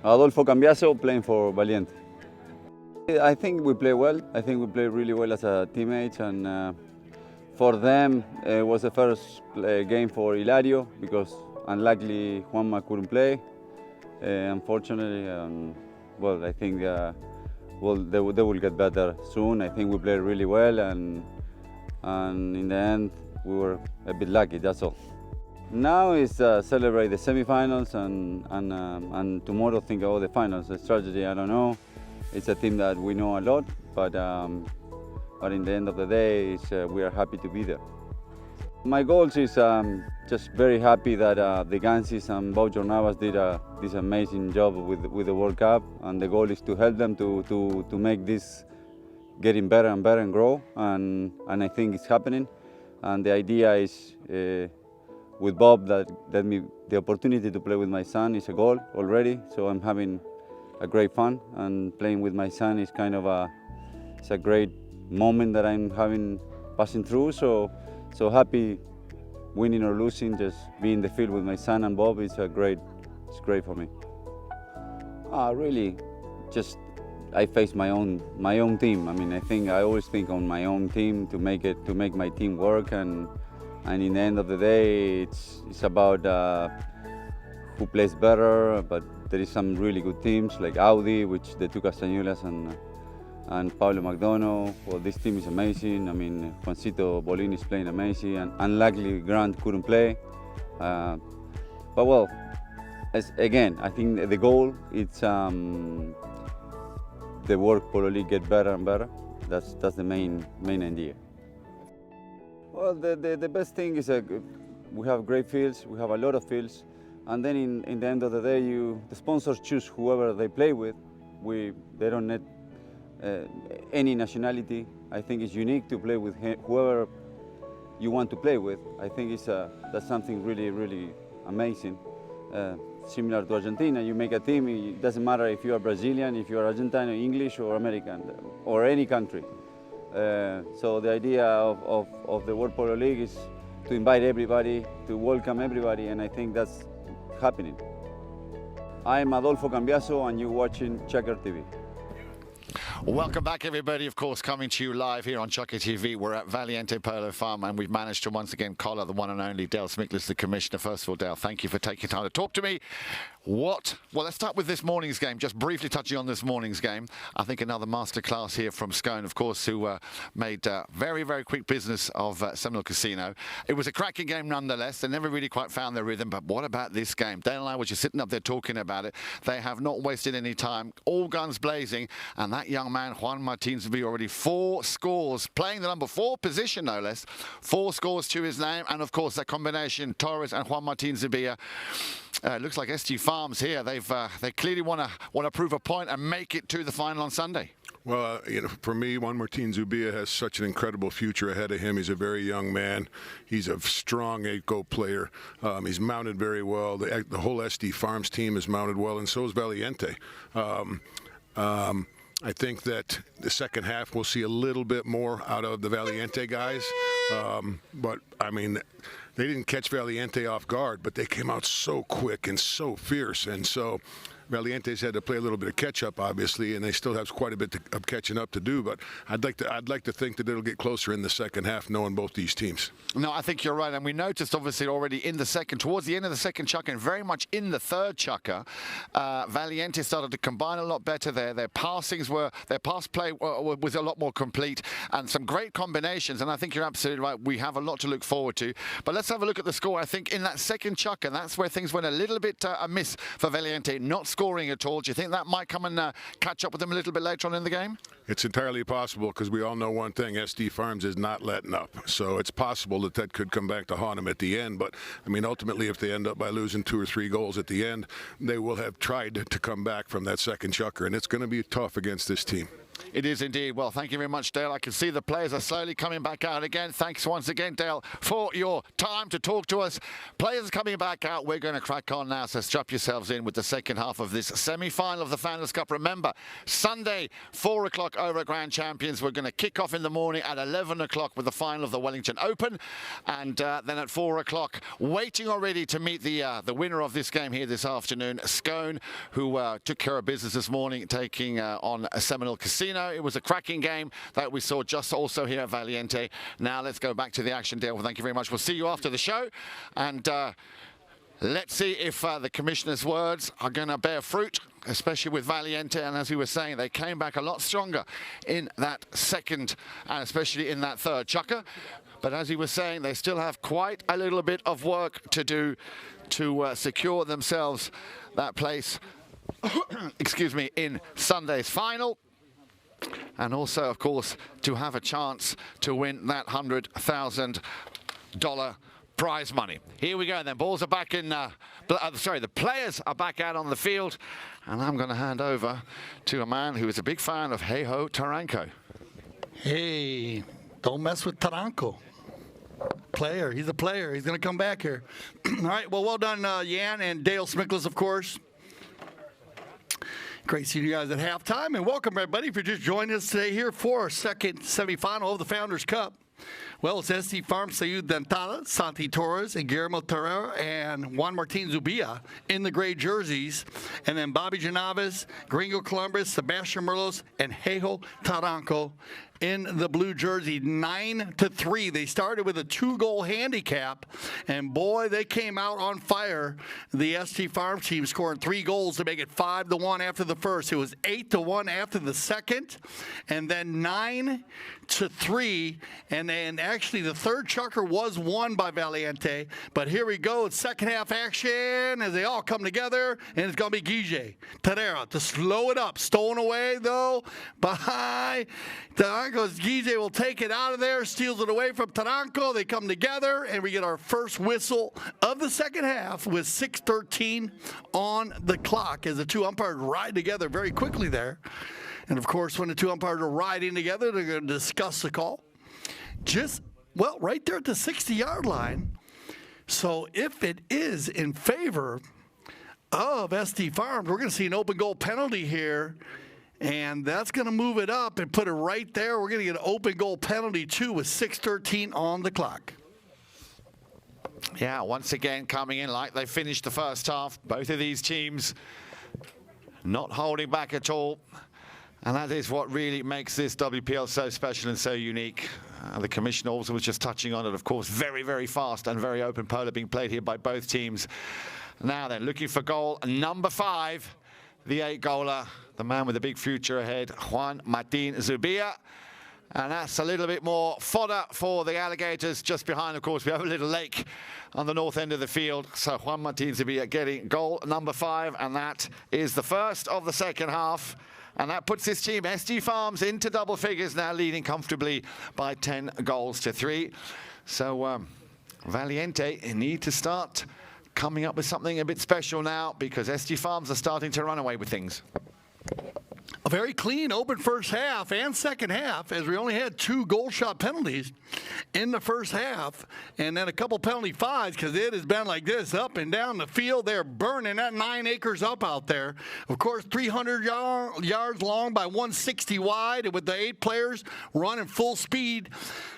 Adolfo Cambiaso, playing for Valiente. I think we play well. I think we play really well as a teammates, and for them it was the first game for Hilario because unluckily Juanma couldn't play. Unfortunately, well, I think well they will get better soon. I think we played really well, and in the end we were a bit lucky. That's all. Now is celebrate the semi-finals and tomorrow think about the finals. The strategy, I don't know. It's a team that we know a lot, but in the end of the day, we are happy to be there. My goals is just very happy that the Gansis and Boucher Navas did this amazing job with the World Cup, and the goal is to help them to make this getting better and better and grow, and I think it's happening. And the idea is with Bob that me the opportunity to play with my son is a goal already, so I'm having a great fun, and playing with my son is kind of it's a great moment that I'm passing through. So happy, winning or losing, just being in the field with my son and Bob it's great for me. Really, just I face my own team. I mean, I always think on my own team to make my team work, and in the end of the day, it's about who plays better. But there is some really good teams like Audi, which the two Castañuelas and Pablo McDonough. Well, this team is amazing. I mean, Juancito Bolin is playing amazing, and unluckily Grant couldn't play. But well, again, I think the goal it's the World Polo League get better and better. That's the main idea. Well, the best thing is we have great fields. We have a lot of fields, and then in the end of the day, the sponsors choose whoever they play with. They don't need any nationality. I think it's unique to play with whoever you want to play with. I think that's something really amazing. Similar to Argentina, you make a team. It doesn't matter if you are Brazilian, if you are Argentine, or English, or American, or any country. So the idea of the World Polo League is to invite everybody, to welcome everybody, and I think that's happening. I'm Adolfo Cambiaso, and you're watching ChukkerTV. Welcome back, everybody. Of course, coming to you live here on ChukkerTV. We're at Valiente Polo Farm, and we've managed to once again collar the one and only Dale Smickless, the commissioner. First of all, Dale, thank you for taking time to talk to me. Well, let's start with this morning's game. Just briefly touching on this morning's game. I think another masterclass here from Scone, of course, who made very, very quick business of Seminole Casino. It was a cracking game nonetheless. They never really quite found their rhythm. But what about this game? Dale and I were just sitting up there talking about it. They have not wasted any time. All guns blazing. And that young man, Juan Martins, will be already 4 scores, playing the number 4 position, no less. 4 scores to his name. And, of course, that combination, Torres and Juan Martins Zubia. Looks like ST Farms here. They clearly want to prove a point and make it to the final on Sunday. Well, for me, Juan Martin Zubia has such an incredible future ahead of him. He's a very young man. He's a strong 8-go player. He's mounted very well. The whole SD Farms team is mounted well, and so is Valiente. I think that the second half we'll see a little bit more out of the Valiente guys. But, I mean, they didn't catch Valiente off guard, but they came out so quick and so fierce. And so Valiente's had to play a little bit of catch-up, obviously, and they still have quite a bit of catching up to do. But I'd like to think that it'll get closer in the second half, knowing both these teams. No, I think you're right, and we noticed obviously already in the second, towards the end of the second Chukker, and very much in the third Chukker, Valiente started to combine a lot better there. Their pass play was a lot more complete, and some great combinations. And I think you're absolutely right. We have a lot to look forward to. But let's have a look at the score. I think in that second Chukker, that's where things went a little bit amiss for Valiente, not scoring at all. Do you think that might come and catch up with them a little bit later on in the game? It's entirely possible, because we all know one thing: SD Farms is not letting up. So it's possible that could come back to haunt them at the end. But I mean, ultimately, if they end up by losing 2 or 3 goals at the end, they will have tried to come back from that second Chukker, and it's going to be tough against this team. It is indeed. Well, thank you very much, Dale. I can see the players are slowly coming back out again. Thanks once again, Dale, for your time to talk to us. Players coming back out. We're going to crack on now, so strap yourselves in with the second half of this semi-final of the Founders Cup. Remember, Sunday, 4 o'clock over at Grand Champions. We're going to kick off in the morning at 11 o'clock with the final of the Wellington Open. And then at 4 o'clock, waiting already to meet the winner of this game here this afternoon, Scone, who took care of business this morning, taking on Seminole Casino. It was a cracking game that we saw just also here at Valiente. Now let's go back to the action, Dale. Well, thank you very much. We'll see you after the show. And let's see if the commissioner's words are going to bear fruit, especially with Valiente. And as we were saying, they came back a lot stronger in that second and especially in that third Chukker. But as he was saying, they still have quite a little bit of work to do to secure themselves that place, excuse me, in Sunday's final. And also, of course, to have a chance to win that $100,000 prize money. Here we go then. Balls are back in, the players are back out on the field. And I'm going to hand over to a man who is a big fan of Hey Ho Taranko. Hey, don't mess with Taranko. Player. He's a player. He's going to come back here. All right. Well done, Jan and Dale Smickless, of course. Great seeing you guys at halftime, and welcome everybody if you're just joining us today here for our second semifinal of the Founders Cup. Well, it's ST Farms, Sayud Dentada, Santi Torres, and Guillermo Terrera, and Juan Martin Zubia in the gray jerseys. And then Bobby Janaves, Gringo Columbus, Sebastian Merlos, and Hejo Taranco in the blue jersey, 9-3. They started with a 2-goal handicap, and boy, they came out on fire. The ST Farms team scoring 3 goals to make it 5-1 after the first. It was 8-1 after the second, and then 9-3. And then actually the third Chukker was won by Valiente. But here we go, it's second half action as they all come together, and it's going to be Guille Terrera to slow it up. Stolen away though by Taranco's. Guille will take it out of there, steals it away from Taranco. They come together, and we get our first whistle of the second half with 6:13 on the clock as the two umpires ride together very quickly there. And of course, when the two umpires are riding together, they're going to discuss the call. Right there at the 60-yard line. So if it is in favor of SD Farms, we're going to see an open goal penalty here. And that's going to move it up and put it right there. We're going to get an open goal penalty, too, with 6:13 on the clock. Yeah, once again, coming in like they finished the first half. Both of these teams not holding back at all. And that is what really makes this WPL so special and so unique. The commissioner also was just touching on it, of course. Very, very fast and very open polo being played here by both teams. Now then, looking for goal number 5, the 8-goaler, the man with the big future ahead, Juan Martin Zubia. And that's a little bit more fodder for the Alligators. Just behind, of course, we have a little lake on the north end of the field. So Juan Martin Zubia getting goal number 5, and that is the first of the second half. And that puts this team, SG Farms, into double figures now, leading comfortably by 10 goals to 3. So Valiente need to start coming up with something a bit special now, because SG Farms are starting to run away with things. A very clean, open first half and second half, as we only had 2 goal shot penalties in the first half, and then a couple penalty fives, because it has been like this up and down the field. They're burning that 9 acres up out there. Of course, 300 yards long by 160 wide, and with the 8 players running full speed,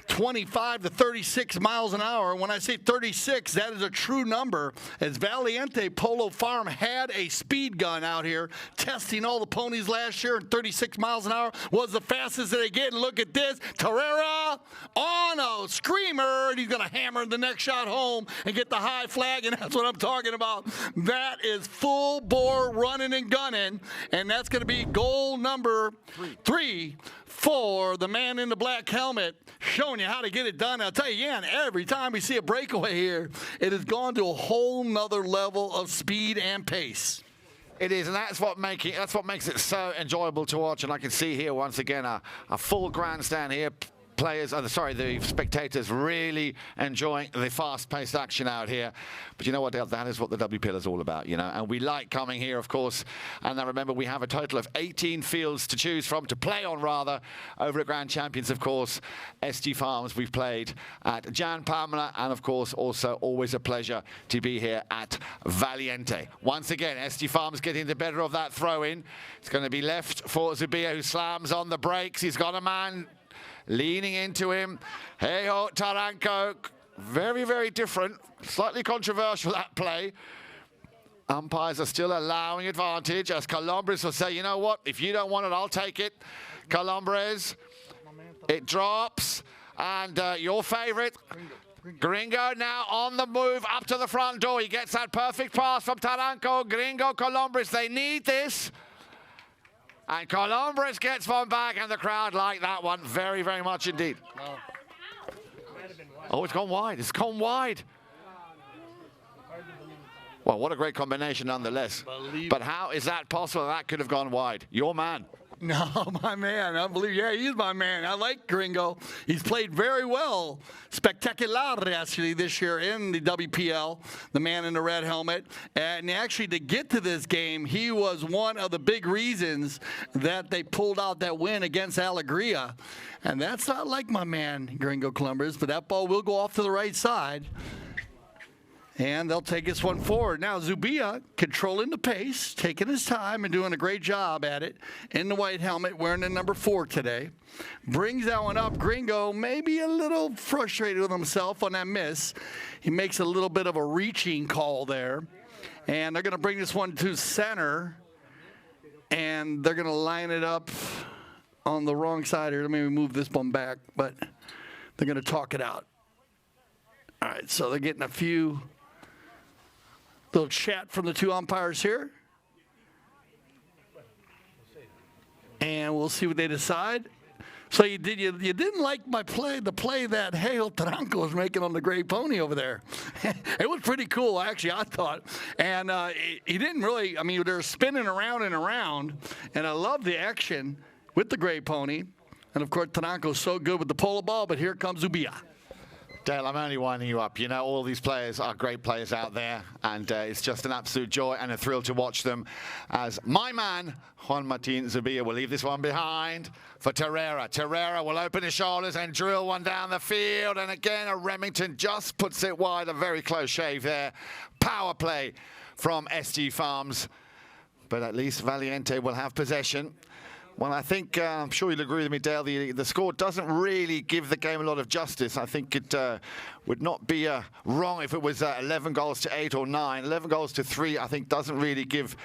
25 to 36 miles an hour. When I say 36, that is a true number, as Valiente Polo Farm had a speed gun out here testing all the ponies last year, and 36 miles an hour was the fastest that they get. And look at this, Terrera on a screamer, and he's going to hammer the next shot home and get the high flag, and that's what I'm talking about. That is full bore running and gunning, and that's going to be goal number 3 for the man in the black helmet, showing you how to get it done. I'll tell you, Jan, every time we see a breakaway here, it has gone to a whole nother level of speed and pace. It is, and that's what makes it so enjoyable to watch. And I can see here once again a full grandstand here. The spectators really enjoying the fast-paced action out here. But you know what, Dale, that is what the WPL is all about, you know. And we like coming here, of course. And now remember, we have a total of 18 fields to choose from, to play on rather, over at Grand Champions, of course. SG Farms, we've played at Jan Pamela, and of course, also always a pleasure to be here at Valiente. Once again, SG Farms getting the better of that throw-in. It's going to be left for Zubia, who slams on the brakes. He's got a man leaning into him. Hey-ho, Taranko. Very, very different. Slightly controversial, that play. Umpires are still allowing advantage, as Colombres will say, you know what, if you don't want it, I'll take it. Colombres, it drops. And your favorite, Gringo, now on the move up to the front door. He gets that perfect pass from Taranko. Gringo, Colombres, they need this. And Colombres gets one back, and the crowd like that one very, very much indeed. Oh, it's gone wide. It's gone wide. Well, what a great combination nonetheless. But how is that possible? That could have gone wide. Your man. No, my man. I believe, yeah, he's my man. I like Gringo. He's played very well. Spectacular, actually, this year in the WPL, the man in the red helmet. And actually, to get to this game, he was one of the big reasons that they pulled out that win against Alegria. And that's not like my man, Gringo Columbus, but that ball will go off to the right side. And they'll take this one forward. Now, Zubia controlling the pace, taking his time and doing a great job at it in the white helmet, wearing the number 4 today. Brings that one up. Gringo maybe a little frustrated with himself on that miss. He makes a little bit of a reaching call there. And they're going to bring this one to center. And they're going to line it up on the wrong side here. Let me move this one back. But they're going to talk it out. All right, so they're getting a few little chat from the 2 umpires here. And we'll see what they decide. So you didn't like my play, the play that Hale Taranko was making on the gray pony over there. It was pretty cool, actually, I thought. And he didn't really, I mean, they're spinning around and around. And I love the action with the gray pony. And, of course, Taranko's so good with the polo ball, but here comes Zubia. Dale, I'm only winding you up. You know, all these players are great players out there, and it's just an absolute joy and a thrill to watch them, as my man, Juan Martin Zubia, will leave this one behind for Terrera. Terrera will open his shoulders and drill one down the field, and again, a Remington just puts it wide. A very close shave there. Power play from SG Farms, but at least Valiente will have possession. Well, I think, I'm sure you'll agree with me, Dale, the score doesn't really give the game a lot of justice. I think it would not be wrong if it was 11 goals to 8 or 9. 11 goals to 3, I think, doesn't really give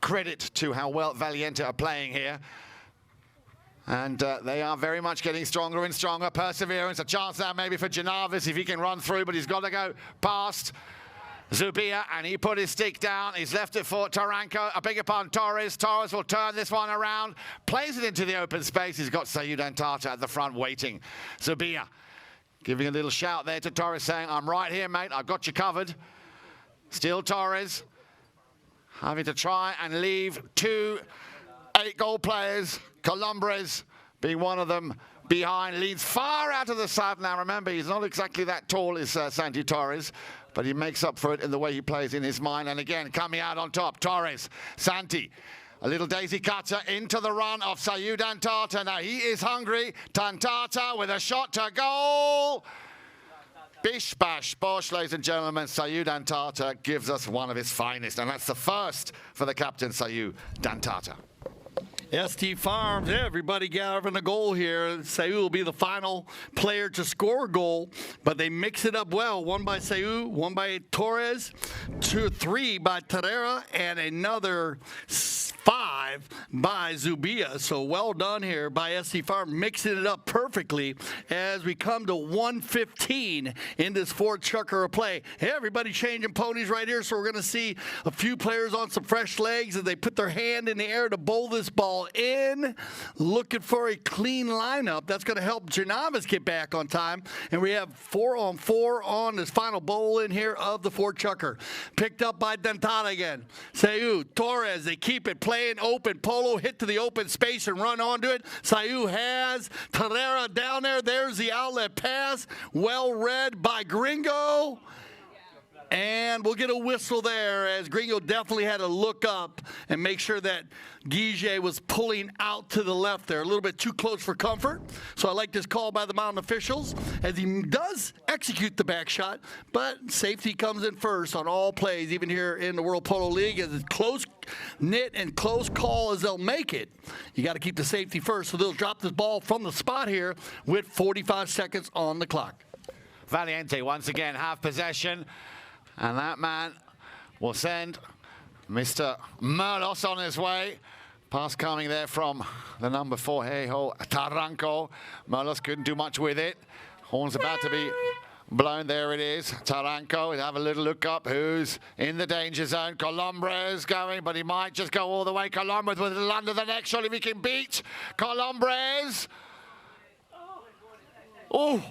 credit to how well Valiente are playing here. And they are very much getting stronger and stronger. Perseverance, a chance now maybe for Janavis if he can run through, but he's got to go past Zubia, and he put his stick down. He's left it for Taranko. I beg your pardon, Torres. Torres will turn this one around, plays it into the open space. He's got Sayud Antata at the front waiting. Zubia giving a little shout there to Torres saying, I'm right here, mate. I've got you covered. Still Torres having to try and leave 2 8-goal players. Columbres being one of them behind, leads far out of the side. Now remember, he's not exactly that tall as Santi Torres, but he makes up for it in the way he plays in his mind. And again, coming out on top, Torres, Santi. A little daisy cutter into the run of Sayud Antata. Now he is hungry. Tantata with a shot to goal. Bish, bash, bosh, ladies and gentlemen. Sayud Antata gives us one of his finest. And that's the first for the captain, Sayud Antata. ST Farms, everybody gathering a goal here. Sayou will be the final player to score a goal, but they mix it up well. One by Sayou, one by Torres, 3 by Terrera, and another 5 by Zubia. So well done here by ST Farm, mixing it up perfectly as we come to 1:15 in this fourth Chukker play. Hey, everybody changing ponies right here, so we're going to see a few players on some fresh legs as they put their hand in the air to bowl this ball in, looking for a clean lineup. That's going to help Janavis get back on time. And we have 4-on-4 on this final bowl in here of the fourth Chukker. Picked up by Dentata again. Sayou, Torres, they keep it playing open. Polo hit to the open space and run onto it. Sayou has Terrera down there. There's the outlet pass. Well read by Gringo. And we'll get a whistle there as Gringo definitely had to look up and make sure that Guige was pulling out to the left there. A little bit too close for comfort. So I like this call by the mountain officials as he does execute the back shot, but safety comes in first on all plays, even here in the World Polo League. As it's close knit and close call as they'll make it, you got to keep the safety first. So they'll drop this ball from the spot here with 45 seconds on the clock. Valiente once again have possession. And that man will send Mr. Merlos on his way. Pass coming there from the number 4, Heiho Taranko. Merlos couldn't do much with it. Horn's about to be blown. There it is. Taranko, have a little look up. Who's in the danger zone? Columbres going, but he might just go all the way. Columbres with a little under the neck. Surely we can beat Columbres. Oh.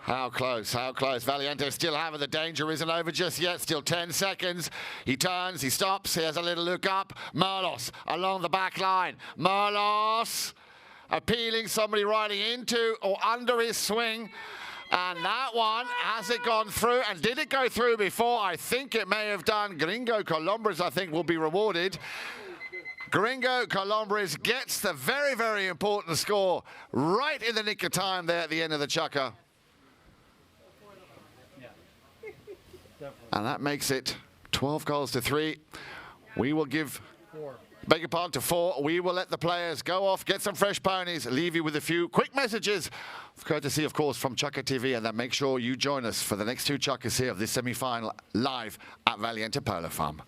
How close, how close. Valiente still having the danger, isn't over just yet. Still 10 seconds. He turns, he stops, he has a little look up. Merlos along the back line. Merlos appealing, somebody riding into or under his swing. And that one, has it gone through? And did it go through before? I think it may have done. Gringo Columbres, I think, will be rewarded. Gringo Columbres gets the very, very important score right in the nick of time there at the end of the Chukker. And that makes it 12 goals to 3. We will give, beg your pardon, to 4. We will let the players go off, get some fresh ponies, leave you with a few quick messages, courtesy, of course, from ChukkerTV. And then make sure you join us for the next 2 Chukkers here of this semi-final live at Valiente Polo Farm.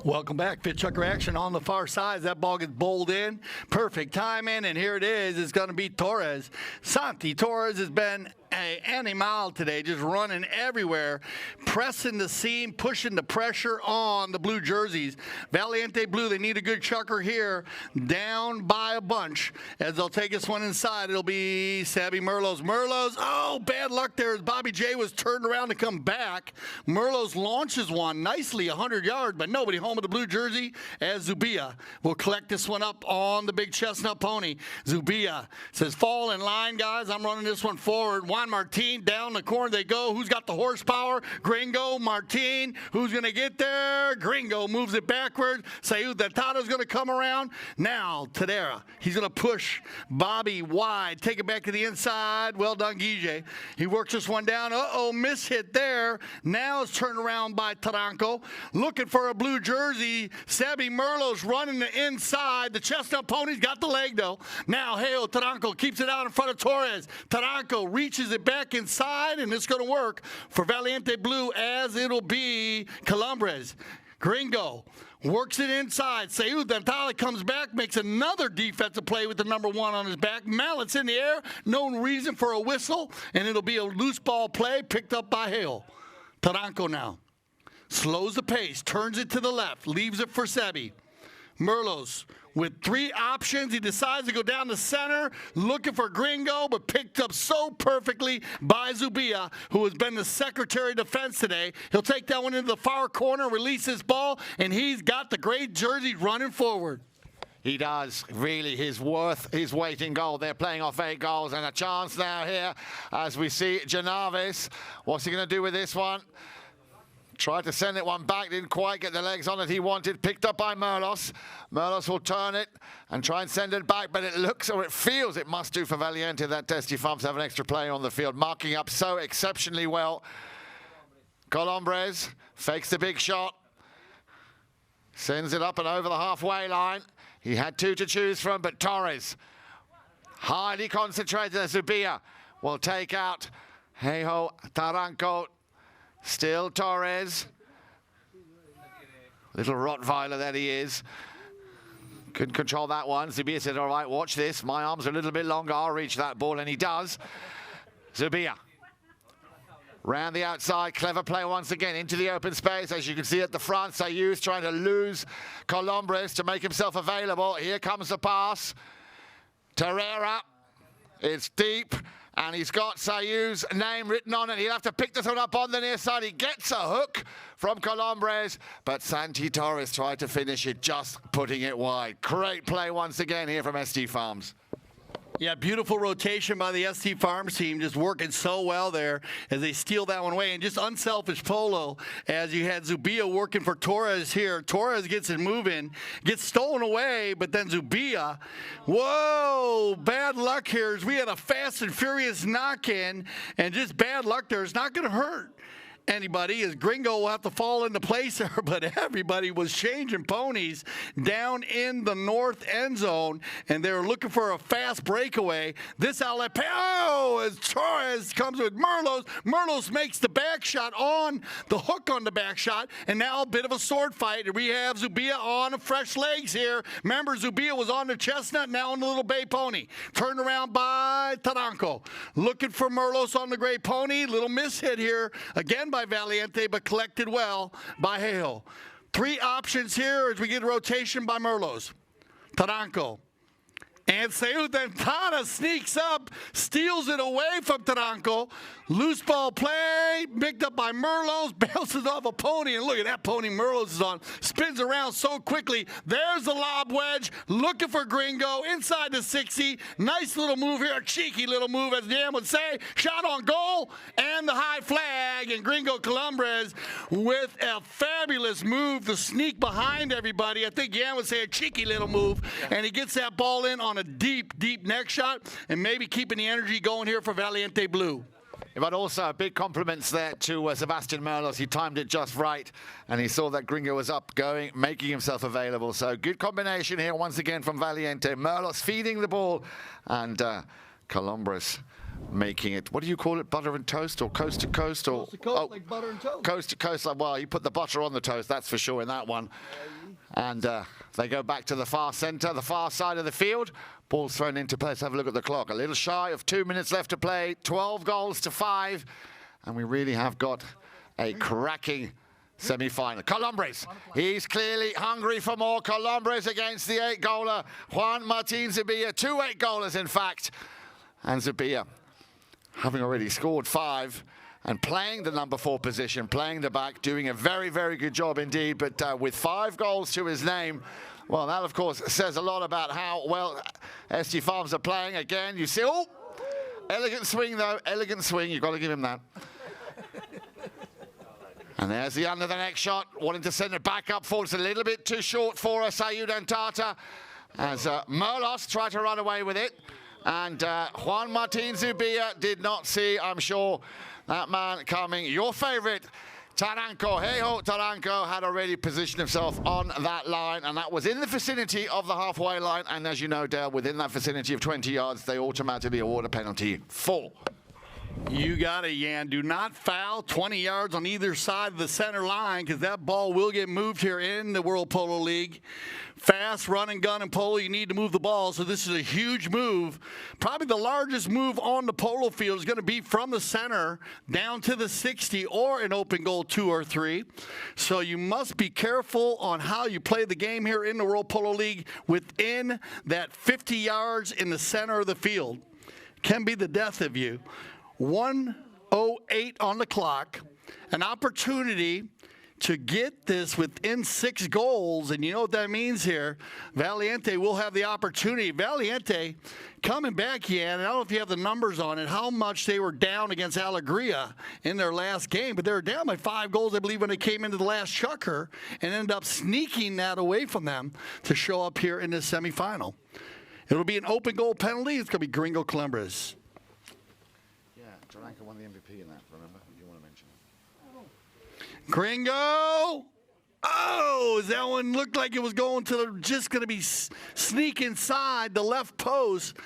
Welcome back. Fit Chukker action on the far side. That ball gets bowled in. Perfect timing, and here it is. It's going to be Torres. Santi Torres has been an animal today, just running everywhere, pressing the seam, pushing the pressure on the blue jerseys. Valiente Blue, they need a good chucker here, down by a bunch. As they'll take this one inside, it'll be Sabby Merlos. Oh, bad luck there as Bobby J was turned around to come back. Merlos launches one nicely, 100 yards, but nobody home with the blue jersey as Zubia will collect this one up on the big chestnut pony. Zubia says, fall in line, guys. I'm running this one forward. Juan Martin down the corner they go. Who's got the horsepower? Gringo, Martin. Who's going to get there? Gringo moves it backwards. Sayud Datato's going to come around. Now, Tadera. He's going to push Bobby wide. Take it back to the inside. Well done, Guille. He works this one down. Uh-oh, miss hit there. Now it's turned around by Taranco. Looking for a blue jersey. Sabby Merlos running the inside. The chestnut pony's got the leg, though. Now, Hale Taranco keeps it out in front of Torres. Taranco reaches it back inside, and it's going to work for Valiente Blue as it'll be Columbres. Gringo works it inside. Sayud Dantale comes back, makes another defensive play with the number 1 on his back. Mallet's in the air, no reason for a whistle, and it'll be a loose ball play picked up by Hale. Taranco now slows the pace, turns it to the left, leaves it for Sebi. Merlos with 3 options. He decides to go down the center, looking for Gringo, but picked up so perfectly by Zubia, who has been the Secretary of Defense today. He'll take that one into the far corner, release his ball, and he's got the great jersey running forward. He does, really, his weight in gold. They're playing off 8 goals, and a chance now here as we see Janavis. What's he going to do with this one? Tried to send it one back, didn't quite get the legs on it he wanted. Picked up by Merlos. Merlos will turn it and try and send it back, but it looks, or it feels it must do for Valiente that Testy Farms have an extra player on the field, marking up so exceptionally well. Colombres fakes the big shot. Sends it up and over the halfway line. He had 2 to choose from, but Torres, highly concentrated as Zubia, will take out Heijo Taranco. Still Torres. Little Rottweiler that he is. Couldn't control that one. Zubia said, all right, watch this. My arms are a little bit longer. I'll reach that ball, and he does. Zubia. Round the outside. Clever play once again into the open space. As you can see at the front, Sayus trying to lose Colombres to make himself available. Here comes the pass. Terrera. It's deep. And he's got Sayu's name written on it. He'll have to pick this one up on the near side. He gets a hook from Colombres, but Santi Torres tried to finish it, just putting it wide. Great play once again here from ST Farms. Yeah, beautiful rotation by the ST Farms team, just working so well there as they steal that one away. And just unselfish polo as you had Zubia working for Torres here. Torres gets it moving, gets stolen away, but then Zubia, whoa, bad luck here as we had a fast and furious knock-in, and just bad luck there. It's not going to hurt anybody, as Gringo will have to fall into place there, but everybody was changing ponies down in the north end zone, and they were looking for a fast breakaway. This outlet, as Torres comes with Merlos. Merlos makes the back shot on the hook on the back shot, and now a bit of a sword fight. We have Zubia on fresh legs here. Remember, Zubia was on the chestnut, now on the little bay pony. Turned around by Taranco. Looking for Merlos on the gray pony. Little miss hit here, again by Valiente, but collected well by Heijo. 3 options here as we get a rotation by Merlos. Taranco. And Sayud Dantana sneaks up, steals it away from Taranco. Loose ball play, picked up by Merlos, bounces off a pony, and look at that pony Merlos is on. Spins around so quickly. There's the lob wedge, looking for Gringo, inside the 60. Nice little move here, a cheeky little move, as Dan would say. Shot on goal, and the high flag, and Gringo Colombres with a fabulous move to sneak behind everybody. I think Yan would say a cheeky little move, and he gets that ball in on a deep, deep neck shot, and maybe keeping the energy going here for Valiente Blue. But also big compliments there to Sebastian Merlos. He timed it just right, and he saw that Gringo was up going, making himself available. So good combination here once again from Valiente. Merlos feeding the ball, and Colombres making it, what do you call it, butter and toast or coast to coast? Or Coast to coast, like butter and toast. Coast to coast, like, well, you put the butter on the toast, that's for sure in that one. And they go back to the far center, the far side of the field. Ball's thrown into play. Let's have a look at the clock. A little shy of 2 minutes left to play, 12 goals to 5. And we really have got a cracking semi-final. Colombres, he's clearly hungry for more. Colombres against the 8-goaler, Juan Martin Zubia, 2 8-goalers in fact. And Zubia, having already scored 5 and playing the number 4 position, playing the back, doing a very, very good job indeed. But with 5 goals to his name, well, that of course says a lot about how well SG Farms are playing. Again, you see, oh, elegant swing though, elegant swing. You've got to give him that. And there's the under the next shot, wanting to send it back up forward. It's a little bit too short for Sayud and Tata as Merlos tried to run away with it. And Juan Martin Zubia did not see, I'm sure, that man coming. Your favorite, Taranco, hey-ho, Taranco had already positioned himself on that line, and that was in the vicinity of the halfway line. And as you know, Dale, within that vicinity of 20 yards, they automatically award a penalty. 4. You got it, Jan. Do not foul 20 yards on either side of the center line, because that ball will get moved here in the World Polo League. Fast run and gun in polo, you need to move the ball. So this is a huge move. Probably the largest move on the polo field is going to be from the center down to the 60 or an open goal 2 or 3. So you must be careful on how you play the game here in the World Polo League within that 50 yards in the center of the field. Can be the death of you. 1:08 on the clock, an opportunity to get this within 6 goals, and you know what that means here. Valiente will have the opportunity. Valiente coming back, Jan, and I don't know if you have the numbers on it, how much they were down against Alegria in their last game, but they were down by 5 goals, I believe, when they came into the last Chukker, and ended up sneaking that away from them to show up here in the semifinal. It'll be an open goal penalty. It's going to be Gringo Columbres. Taranco won the MVP in that, remember? You want to mention it. Gringo! Oh, that one looked like it was going to just going to be sneak inside the left post,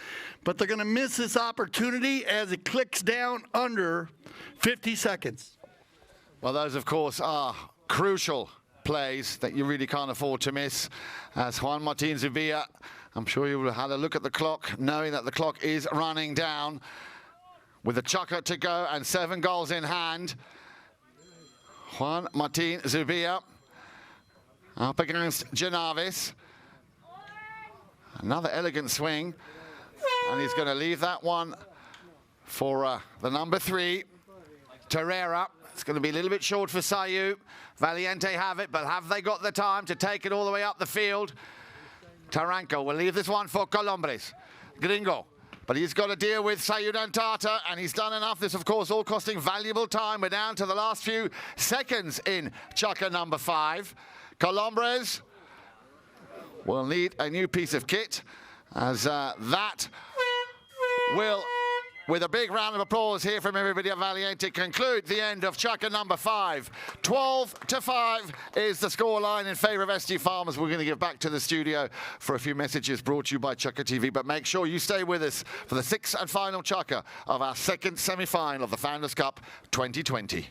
but they're going to miss this opportunity as it clicks down under 50 seconds. Well, those, of course, are crucial plays that you really can't afford to miss. As Juan Martin Zubia, I'm sure you will have had a look at the clock, knowing that the clock is running down. With a Chukker to go and 7 goals in hand. Juan Martin Zubia up against Janavis. Another elegant swing. And he's going to leave that one for the number 3, Terrera. It's going to be a little bit short for Sayu. Valiente have it, but have they got the time to take it all the way up the field? Taranco will leave this one for Colombres. Gringo. But he's got to deal with Sayud and Tata, and he's done enough. This, of course, all costing valuable time. We're down to the last few seconds in Chukker number 5. Colombres will need a new piece of kit, as that will, with a big round of applause here from everybody at Valiente, conclude the end of Chukker number 5. 12-5 is the scoreline in favor of SG Farmers. We're going to give back to the studio for a few messages brought to you by ChukkerTV, but make sure you stay with us for the 6th and final Chukker of our 2nd semi-final of the Founders Cup 2020.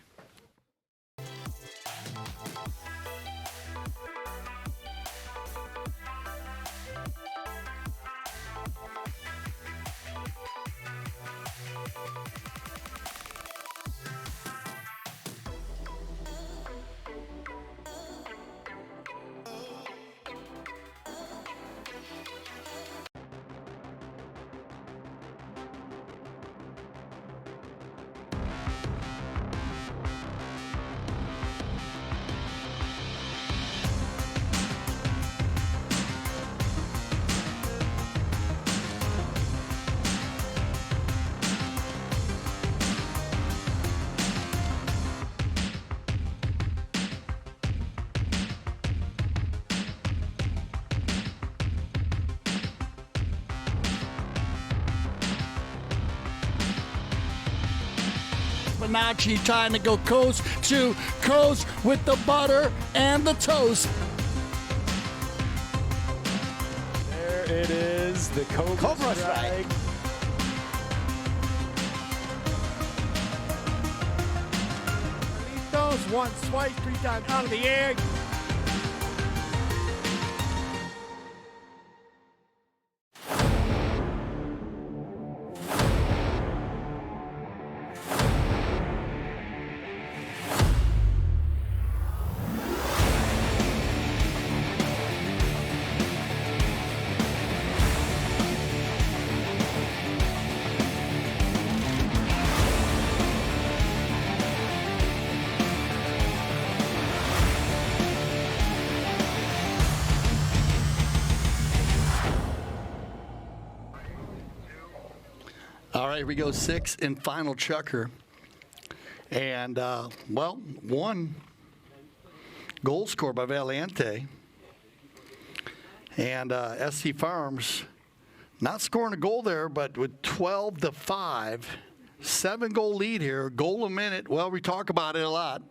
Bonacci trying to go coast to coast with the butter and the toast. There it is, the Cobra Strike. goes. Once, twice, 3 times out of the air. All right, here we go, 6th and final Chukker. And, well, 1 goal scored by Valiente. And SC Farms not scoring a goal there, but with 12-5, 7-goal lead here, goal a minute. Well, we talk about it a lot.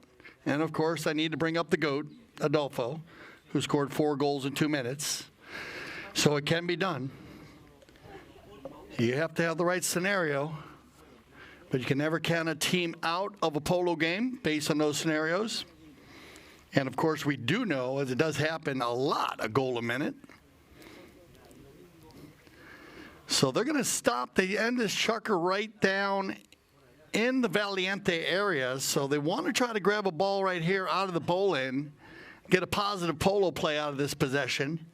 And, of course, I need to bring up the GOAT, Adolfo, who scored 4 goals in 2 minutes. So it can be done. You have to have the right scenario, but you can never count a team out of a polo game based on those scenarios. And, of course, we do know, as it does happen a lot, a goal a minute. So they're going to stop. They end this Chukker right down in the Valiente area. So they want to try to grab a ball right here out of the bowl end, get a positive polo play out of this possession,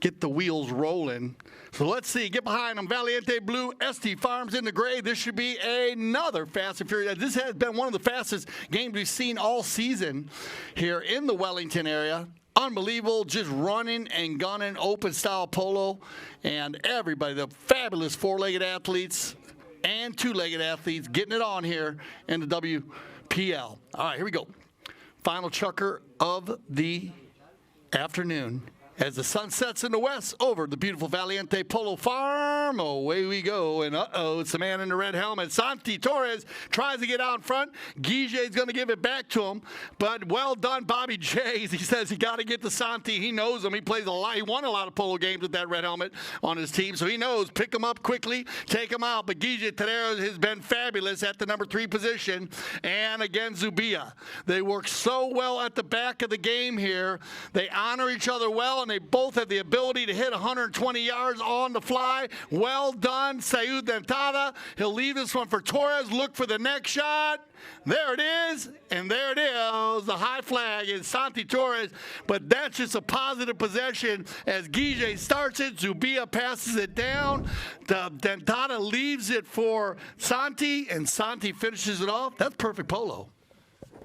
get the wheels rolling. So let's see. Get behind them. Valiente blue, ST Farms in the gray. This should be another fast and furious. This has been one of the fastest games we've seen all season here in the Wellington area. Unbelievable, just running and gunning, open style polo. And everybody, the fabulous 4-legged athletes and 2-legged athletes getting it on here in the WPL. All right, here we go. Final Chukker of the afternoon. As the sun sets in the west over the beautiful Valiente Polo Farm, away we go. And it's the man in the red helmet. Santi Torres tries to get out in front. Guiget's going to give it back to him. But well done, Bobby Jays. He says he got to get to Santi. He knows him. He plays a lot. He won a lot of polo games with that red helmet on his team. So he knows. Pick him up quickly, take him out. But Guiget today has been fabulous at the number 3 position. And again, Zubia. They work so well at the back of the game here. They honor each other well. And they both have the ability to hit 120 yards on the fly. Well done, Sayud Dentada. He'll leave this one for Torres. Look for the next shot. There it is, and there it is. The high flag is Santi Torres, but that's just a positive possession as Guiget starts it. Zubia passes it down. Dentada leaves it for Santi, and Santi finishes it off. That's perfect polo.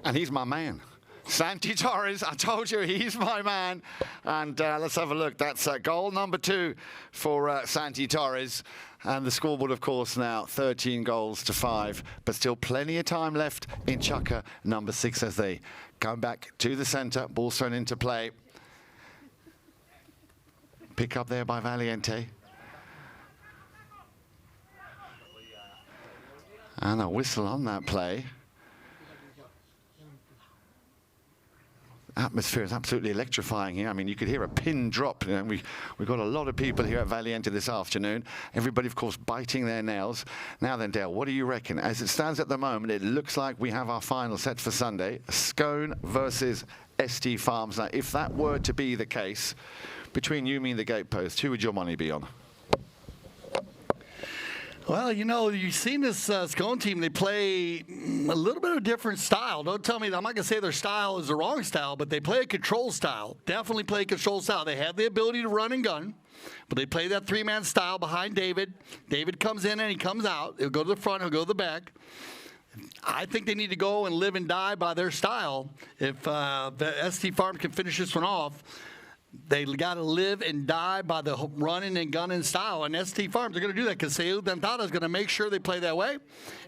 And he's my man. Santi Torres, I told you, he's my man. And let's have a look. That's goal number 2 for Santi Torres. And the scoreboard, of course, now 13 goals to 5. But still plenty of time left in Chukker number 6 as they come back to the centre. Ball thrown into play. Pick up there by Valiente. And a whistle on that play. Atmosphere is absolutely electrifying here. I mean, you could hear a pin drop. You know, we've got a lot of people here at Valiente this afternoon. Everybody, of course, biting their nails. Now then, Dale, what do you reckon? As it stands at the moment, it looks like we have our final set for Sunday. Scone versus ST Farms. Now, if that were to be the case, between you, me, and the gatepost, who would your money be on? Well, you know, you've seen this Scone team. They play a little bit of a different style. Don't tell me, I'm not going to say their style is the wrong style, but they play a control style. Definitely play a control style. They have the ability to run and gun, but they play that 3-man style behind David. David comes in and he comes out. He'll go to the front, he'll go to the back. I think they need to go and live and die by their style. If the ST Farm can finish this one off, they got to live and die by the running and gunning style. And ST Farms are going to do that because Sayud Dentada is going to make sure they play that way.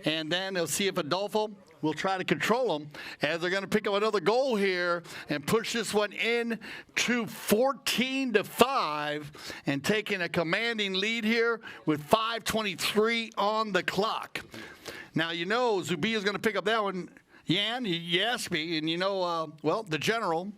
And then they'll see if Adolfo will try to control them as they're going to pick up another goal here and push this one in to 14-5 and taking a commanding lead here with 5:23 on the clock. Now, you know, Zubia is going to pick up that one. Jan, you asked me, and you know, well, the general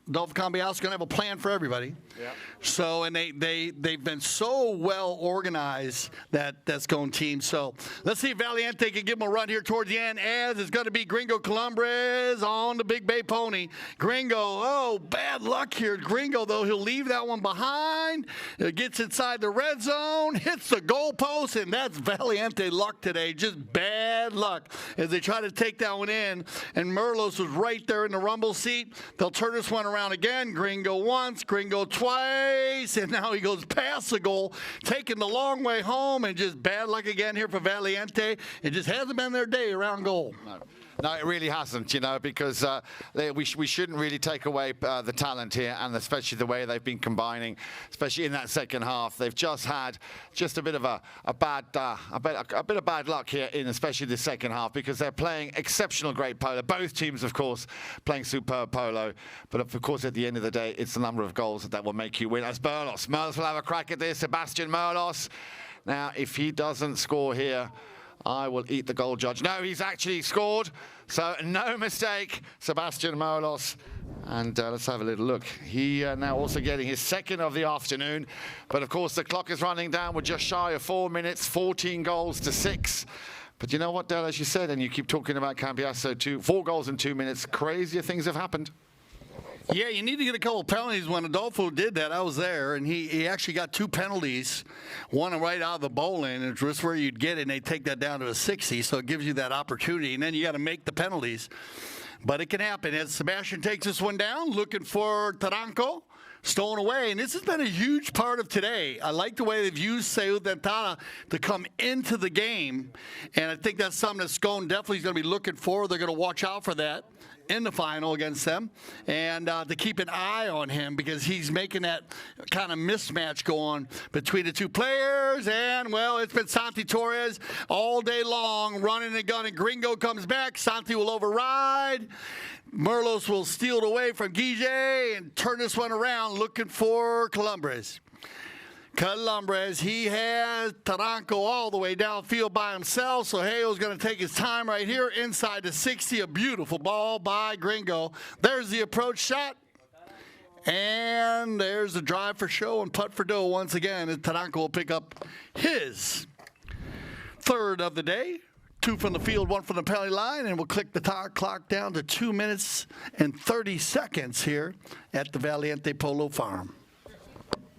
Adolfo Cambiaso's going to have a plan for everybody. Yep. So, and they've been so well organized, that's going team. So let's see if Valiente can give them a run here towards the end, as it's going to be Gringo Columbres on the Big Bay Pony. Gringo, oh, bad luck here. Gringo, though, he'll leave that one behind. It gets inside the red zone, hits the goalpost, and that's Valiente luck today. Just bad luck as they try to take that one in. And Merlos was right there in the rumble seat. They'll turn this one around again. Gringo once, Gringo twice, and now he goes past the goal, taking the long way home, and just bad luck again here for Valiente. It just hasn't been their day around goal. No, it really hasn't, because we shouldn't really take away the talent here, and especially the way they've been combining, especially in that second half. They've just had a bit of a bit of bad luck here in especially the second half, because they're playing exceptional great polo. Both teams, of course, playing superb polo, but of course at the end of the day, it's the number of goals that will make you win. As Merlos will have a crack at this. Sebastian Merlos. Now, if he doesn't score here, I will eat the goal judge. No, he's actually scored, so no mistake, Sebastian Merlos. And let's have a little look. He now also getting his second of the afternoon. But of course, the clock is running down. We're just shy of 4 minutes, 14 goals to 6. But you know what, Del, as you said, and you keep talking about Cambiaso, 4 goals in 2 minutes. Crazier things have happened. Yeah, you need to get a couple penalties. When Adolfo did that, I was there, and he actually got 2 penalties, one right out of the bowling, and it's just where you'd get it, and they take that down to a 60, so it gives you that opportunity, and then you got to make the penalties. But it can happen. As Sebastian takes this one down, looking for Taranco, stolen away, and this has been a huge part of today. I like the way they've used Seud Dentana to come into the game, and I think that's something that Scone definitely is going to be looking for. They're going to watch out for that in the final against them, and to keep an eye on him, because he's making that kind of mismatch go on between the two players. And, well, it's been Santi Torres all day long, running and gunning. Gringo comes back. Santi will override. Merlos will steal it away from Guille and turn this one around, looking for Columbres. Columbres, he has Taranco all the way downfield by himself, so Heo's going to take his time right here inside the 60. A beautiful ball by Gringo. There's the approach shot, and there's the drive for show and putt for dough once again, and Taranco will pick up his third of the day. 2 from the field, 1 from the penalty line, and we'll click the clock down to 2 minutes and 30 seconds here at the Valiente Polo Farm.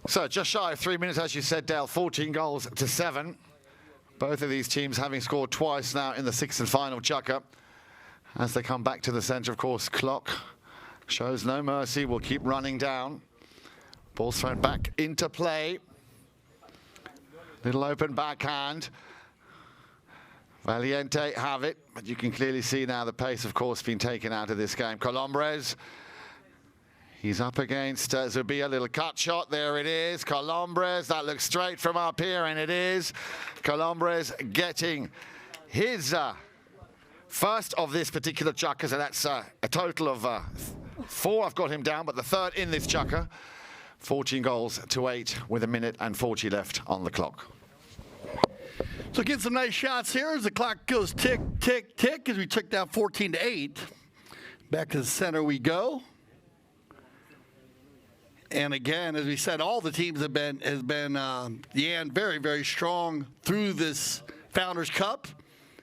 So just shy of 3 minutes, as you said, Dale, 14 goals to 7. Both of these teams having scored twice now in the 6th and final Chukker. As they come back to the centre, of course, clock shows no mercy. Will keep running down. Ball's thrown back into play. Little open backhand. Valiente have it, but you can clearly see now the pace, of course, being taken out of this game. Columbres. He's up against Zubia, little cut shot, there it is. Columbres, that looks straight from up here, and it is. Columbres getting his first of this particular Chukker, so that's a total of 4. I've got him down, but the third in this Chukker. 14 goals to 8 with 1 minute and 40 left on the clock. So get some nice shots here as the clock goes tick, tick, tick as we took down 14-8. Back to the center we go. And again, as we said, all the teams have been very, very strong through this Founders Cup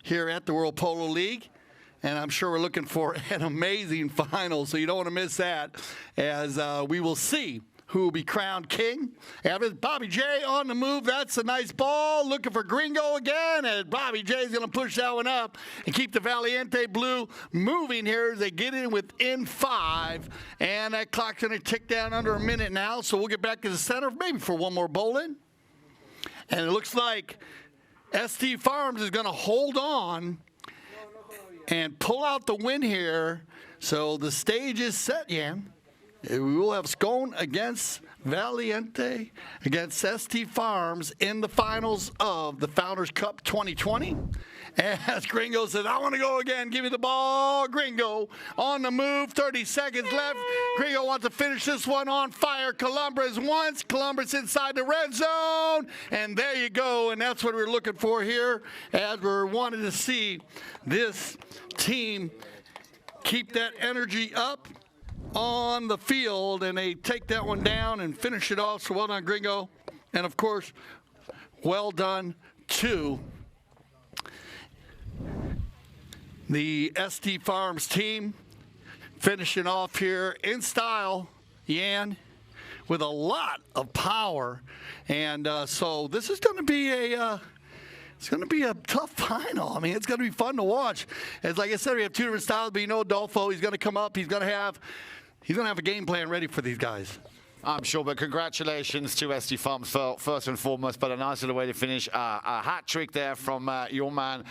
here at the World Polo League. And I'm sure we're looking for an amazing final, so you don't want to miss that, as we will see who will be crowned king. And Bobby J on the move. That's a nice ball. Looking for Gringo again, and Bobby J is going to push that one up and keep the Valiente Blue moving here as they get in within 5. And that clock's going to tick down under 1 minute now, so we'll get back to the center maybe for one more bowl-in. And it looks like ST Farms is going to hold on and pull out the win here. So the stage is set, Jan. We will have Scone against Valiente against ST Farms in the finals of the Founders Cup 2020. As Gringo says, I want to go again. Give me the ball. Gringo on the move. 30 seconds left. Gringo wants to finish this one on fire. Columbres once. Columbres inside the red zone. And there you go. And that's what we're looking for here, as we're wanting to see this team keep that energy up on the field, and they take that one down and finish it off. So well done, Gringo. And, of course, well done to the SD Farms team. Finishing off here in style, Yan, with a lot of power. And so this is going to be it's going to be a tough final. I mean, it's going to be fun to watch. As like I said, we have two different styles, but you know Adolfo, he's going to come up. He's going to have a game plan ready for these guys. I'm sure, but congratulations to SD Farms first and foremost, but a nice little way to finish. A hat trick there from your man,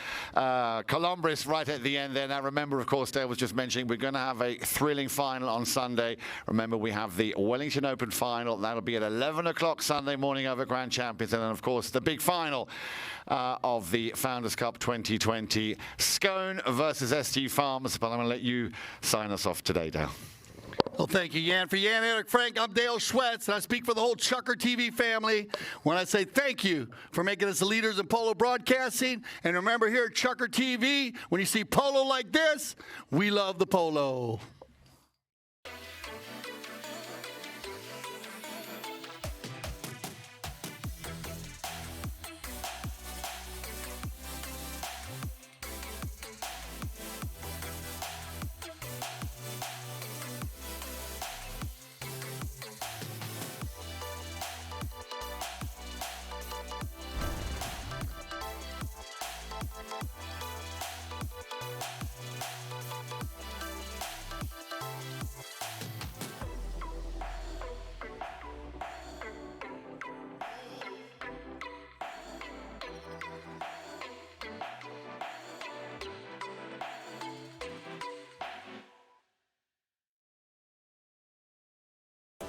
Columbus, right at the end there. Now, remember, of course, Dale was just mentioning, we're going to have a thrilling final on Sunday. Remember, we have the Wellington Open final. That'll be at 11 o'clock Sunday morning over Grand Champions. And then, of course, the big final of the Founders Cup 2020, Scone versus SD Farms. But I'm going to let you sign us off today, Dale. Well, thank you, Yan. For Yan, Eric, Frank, I'm Dale Schwetz, and I speak for the whole ChukkerTV family when I say thank you for making us the leaders in polo broadcasting. And remember, here at ChukkerTV, when you see polo like this, we love the polo.